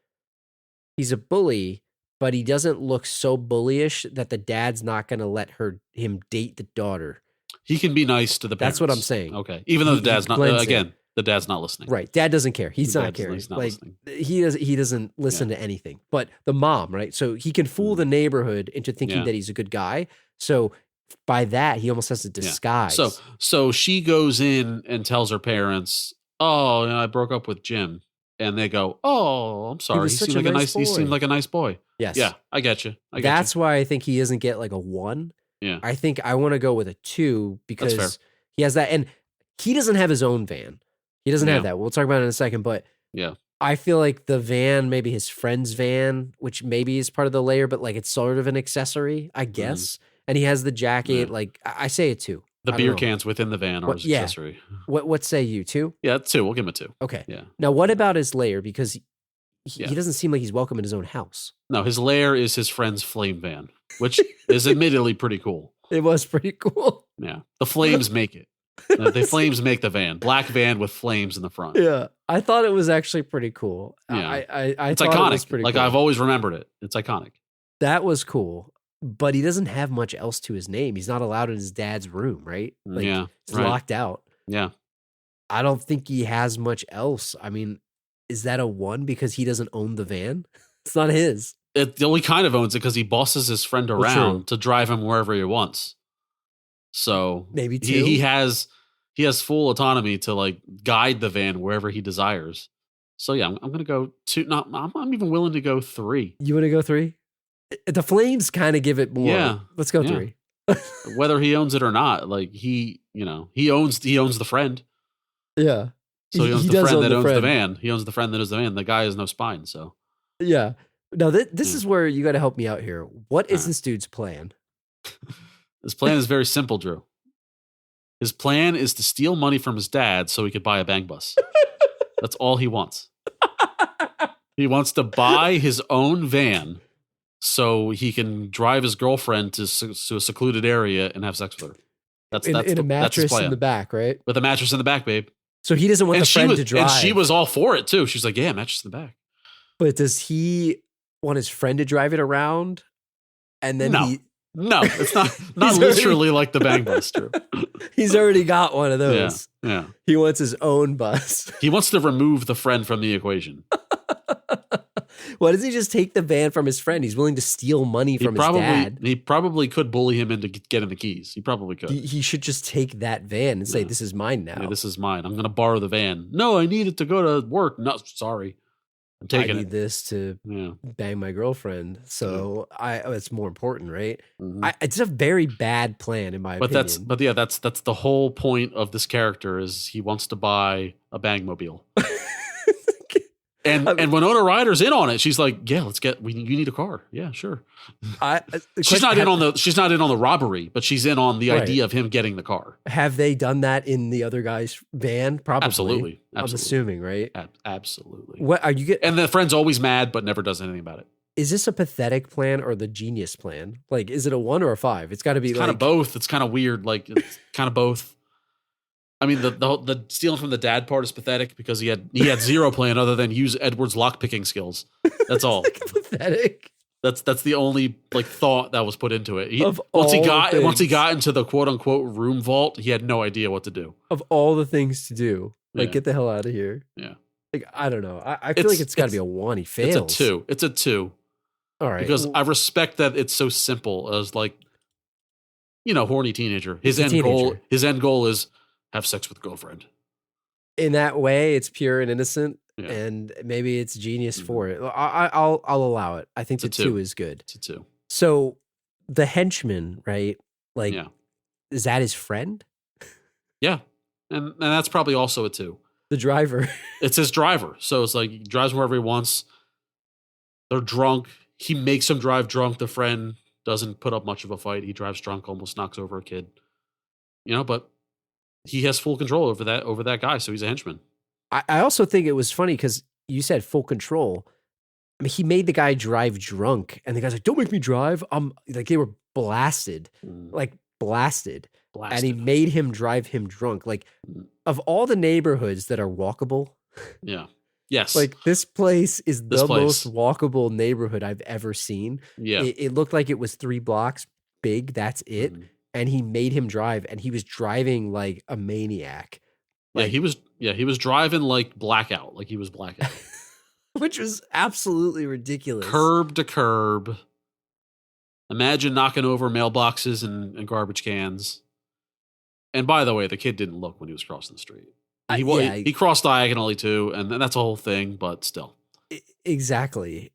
He's a bully, but he doesn't look so bullyish that the dad's not going to let him date the daughter. He can be nice to the parents. That's what I'm saying. Okay. Even though the dad's not, the dad's not listening. Right. Dad doesn't care. He's not caring. Listening. He doesn't listen to anything. But the mom, right? So he can fool the neighborhood into thinking that he's a good guy. So by that, he almost has a disguise. So she goes in and tells her parents, "Oh, I broke up with Jim." And they go, "Oh, I'm sorry. He seemed like a nice boy." Yes. Yeah, I get you. That's why I think he doesn't get like a 1. Yeah. I think I want to go with a 2 because he has that, and he doesn't have his own van. He doesn't have that. We'll talk about it in a second, but I feel like the van, maybe his friend's van, which maybe is part of the layer, but like it's sort of an accessory, I guess. And he has the jacket. Like I say a 2. The beer cans within the van are his accessory. What say you, 2? Yeah, 2. We'll give him a 2. Okay. Yeah. Now, what about his lair? Because he doesn't seem like he's welcome in his own house. No, his lair is his friend's flame van, which is admittedly pretty cool. It was pretty cool. Yeah. The flames make it. The flames make the van. Black van with flames in the front. Yeah. I thought it was actually pretty cool. Yeah. It's iconic. It was pretty cool. I've always remembered it. It's iconic. That was cool. But he doesn't have much else to his name. He's not allowed in his dad's room, right? He's locked out. Yeah. I don't think he has much else. I mean, is that a 1 because he doesn't own the van? It's not his. It only kind of owns it because he bosses his friend around to drive him wherever he wants. So maybe 2. He has full autonomy to like guide the van wherever he desires. So yeah, I'm gonna go 2. I'm even willing to go 3. You want to go 3? The flames kind of give it more. Yeah. Let's go 3. Whether he owns it or not, like he owns the friend. Yeah. So he owns the friend that owns the van. He owns the friend that owns the van. The guy has no spine, so. Yeah. Now, this is where you got to help me out here. What is this dude's plan? His plan is very simple, Drew. His plan is to steal money from his dad so he could buy a bang bus. That's all he wants. He wants to buy his own van so he can drive his girlfriend to a secluded area and have sex with her. That's a mattress in the back, right? With a mattress in the back, babe. So he doesn't want the friend to drive. And she was all for it too. She's like, "Yeah, mattress in the back." But does he want his friend to drive it around? And then No, it's not He's literally like the Bang Buster. he's already got one of those. Yeah. He wants his own bus. He wants to remove the friend from the equation. Why does he just take the van from his friend? He's willing to steal money from his dad. He probably could bully him into getting the keys. He probably could. He should just take that van and say, "This is mine now. Yeah, this is mine. I'm going to borrow the van." No, I need it to go to work. No, sorry. I'm taking I need this to bang my girlfriend. So it's more important, right? Mm-hmm. It's a very bad plan in my opinion. That's the whole point of this character is he wants to buy a Bangmobile. And Winona Ryder's in on it. She's like, "Yeah, you need a car. Yeah, sure." She's not in on the robbery, but she's in on the idea of him getting the car. Have they done that in the other guy's van? Probably. Absolutely. I'm assuming, right? Absolutely. What are you And the friend's always mad, but never does anything about it. Is this a pathetic plan or the genius plan? Like, is it a 1 or a 5? It's got to be kind of both. It's kind of weird. Like, it's kind of both. I mean, the stealing from the dad part is pathetic because he had zero plan other than use Edward's lockpicking skills. That's all. Pathetic. That's the only like thought that was put into it. Once he got into the quote unquote room vault, he had no idea what to do. Of all the things to do, like get the hell out of here. Yeah. Like I don't know. I feel like it's got to be a 1. He fails. It's a 2. All right. Because I respect that it's so simple as like, horny teenager. His end goal is have sex with girlfriend. In that way, it's pure and innocent, yeah. And maybe it's genius for it. I'll allow it. I think the 2 is good. It's a 2. So the henchman, right? Like, is that his friend? Yeah, and that's probably also a 2. The driver. It's his driver. So it's like he drives wherever he wants. They're drunk. He makes him drive drunk. The friend doesn't put up much of a fight. He drives drunk, almost knocks over a kid. But he has full control over that guy, so he's a henchman. I also think it was funny because you said full control. I mean, he made the guy drive drunk, and the guy's like, "Don't make me drive." Like they were blasted, blasted, and he made him drive him drunk. Like of all the neighborhoods that are walkable, yes, like this place is the most walkable neighborhood I've ever seen. Yeah, it looked like it was 3 blocks big. That's it. Mm-hmm. And he made him drive, and he was driving like a maniac. Like, he was driving like blackout, like he was blackout. Which was absolutely ridiculous. Curb to curb. Imagine knocking over mailboxes and garbage cans. And by the way, the kid didn't look when he was crossing the street. He crossed diagonally too, and that's a whole thing, but still. Exactly.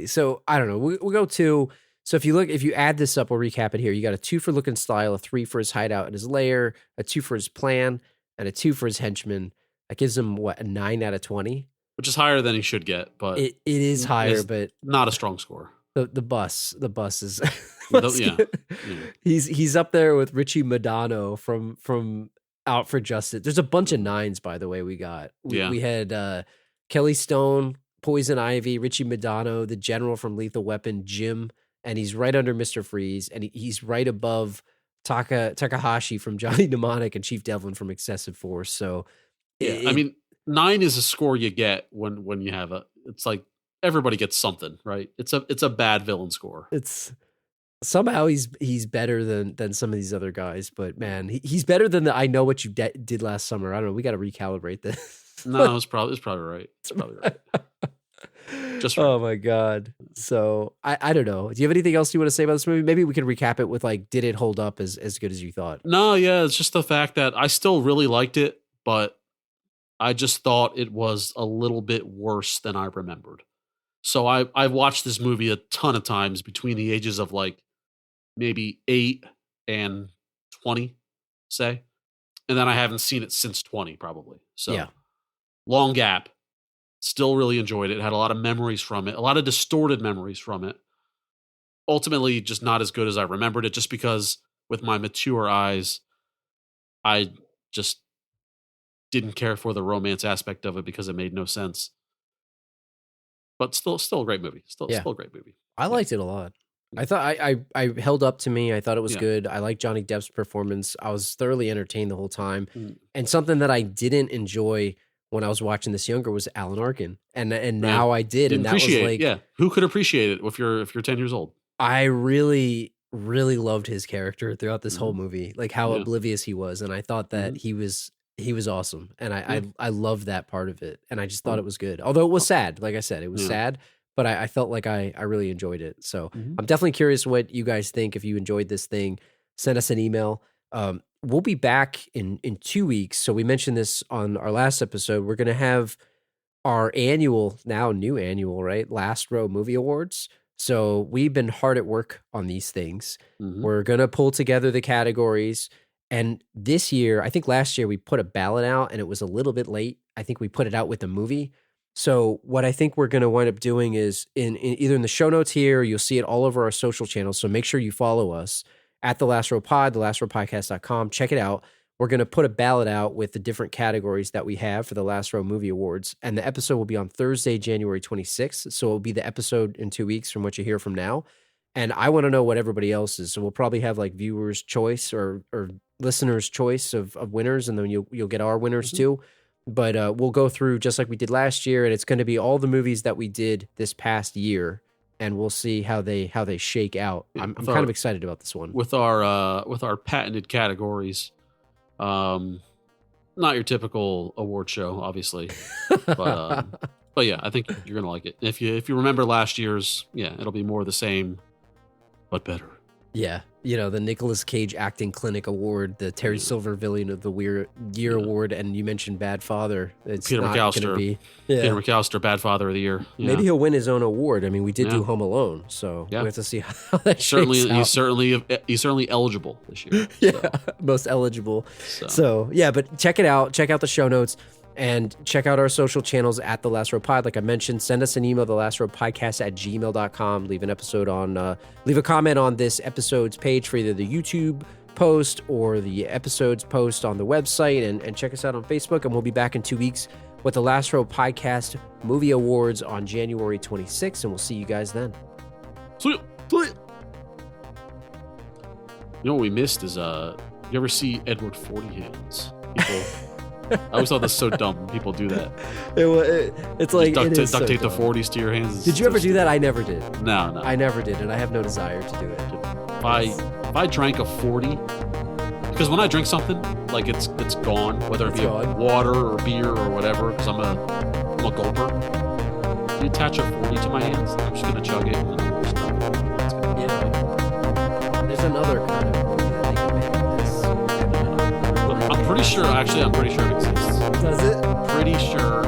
So I don't know. We'll go 2. So if you add this up, we'll recap it here. You got a 2 for look and style, a 3 for his hideout and his lair, a 2 for his plan, and a 2 for his henchman. That gives him a 9 out of 20, which is higher than he should get, but it is higher, but not a strong score. The bus is he's up there with Richie Madano from Out for Justice. There's a bunch of 9s, by the way. We had Kelly Stone, Poison Ivy, Richie Madano, the general from Lethal Weapon, Jim. And he's right under Mr. Freeze, and he's right above Takahashi from Johnny Mnemonic and Chief Devlin from Excessive Force. So, I mean, 9 is a score you get when you have it's like everybody gets something, right? It's a bad villain score. It's somehow he's better than some of these other guys, but man, he's better than the I Know What You Did Last Summer. I don't know. We got to recalibrate this. No, it's probably right. It's probably right. Just right. Oh my God. So I don't know. Do you have anything else you want to say about this movie? Maybe we can recap it with like, did it hold up as good as you thought? No, yeah. It's just the fact that I still really liked it, but I just thought it was a little bit worse than I remembered. So I watched this movie a ton of times between the ages of like maybe 8 and 20, say. And then I haven't seen it since 20 probably. So long gap. Still really enjoyed it. Had a lot of memories from it, a lot of distorted memories from it. Ultimately, just not as good as I remembered it, just because with my mature eyes, I just didn't care for the romance aspect of it because it made no sense. But still a great movie. Still a great movie. I liked it a lot. I thought I held up to me. I thought it was good. I liked Johnny Depp's performance. I was thoroughly entertained the whole time. And something that I didn't enjoy when I was watching this younger was Alan Arkin, and now I did, and that was appreciate like, it. Yeah, who could appreciate it if you're 10 years old? I really loved his character throughout this whole movie, like how oblivious he was, and I thought that he was awesome, and I loved that part of it, and I just thought it was good. Although it was sad, like I said, it was sad, but I felt like I really enjoyed it. So I'm definitely curious what you guys think. If you enjoyed this thing, send us an email. We'll be back in 2 weeks. So we mentioned this on our last episode. We're going to have our new annual, right? Last Row Movie Awards. So we've been hard at work on these things. We're going to pull together the categories. And this year, I think last year we put a ballot out and it was a little bit late. I think we put it out with the movie. So what I think we're going to wind up doing is in either in the show notes here, or you'll see it all over our social channels. So make sure you follow us at The Last Row Pod, thelastrowpodcast.com. Check it out. We're going to put a ballot out with the different categories that we have for the Last Row Movie Awards. And the episode will be on Thursday, January 26th. So it'll be the episode in 2 weeks from what you hear from now. And I want to know what everybody else is. So we'll probably have like viewers' choice or listeners' choice of winners. And then you'll get our winners too. But we'll go through just like we did last year. And it's going to be all the movies that we did this past year. And we'll see how they shake out. Yeah, I'm kind of excited about this one. With our patented categories, not your typical award show, obviously, but yeah, I think you're gonna like it. If you remember last year's, it'll be more of the same, but better. Yeah. The Nicolas Cage Acting Clinic Award, the Terry Silver Villain of the Year Award, and you mentioned Bad Father. It's Peter not McAllister. Gonna be, Peter McAllister, Bad Father of the Year. Yeah. Maybe he'll win his own award. I mean, we did do Home Alone, so we have to see how that shakes out. He's certainly eligible this year. Most eligible. So, but check it out. Check out the show notes. And check out our social channels at The Last Row Pod. Like I mentioned, send us an email, thelastrowpodcast@gmail.com. Leave a comment on this episode's page for either the YouTube post or the episode's post on the website. And check us out on Facebook. And we'll be back in 2 weeks with the Last Row Podcast Movie Awards on January 26th. And we'll see you guys then. See ya. You know what we missed is, you ever see Edward 40 Hands? People... I always thought that's so dumb. People do that. It's like duct so tape the dumb. 40s to your hands. Did you ever do that? I never did. No. I never did, and I have no desire to do it. If I drank a 40, because when I drink something, like it's gone, whether it be water or beer or whatever, because I'm a gulper. If you attach a 40 to my hands, I'm just gonna chug it. And then just There's another kind of movie that they can make this. I'm pretty sure it exists. Does it? Pretty sure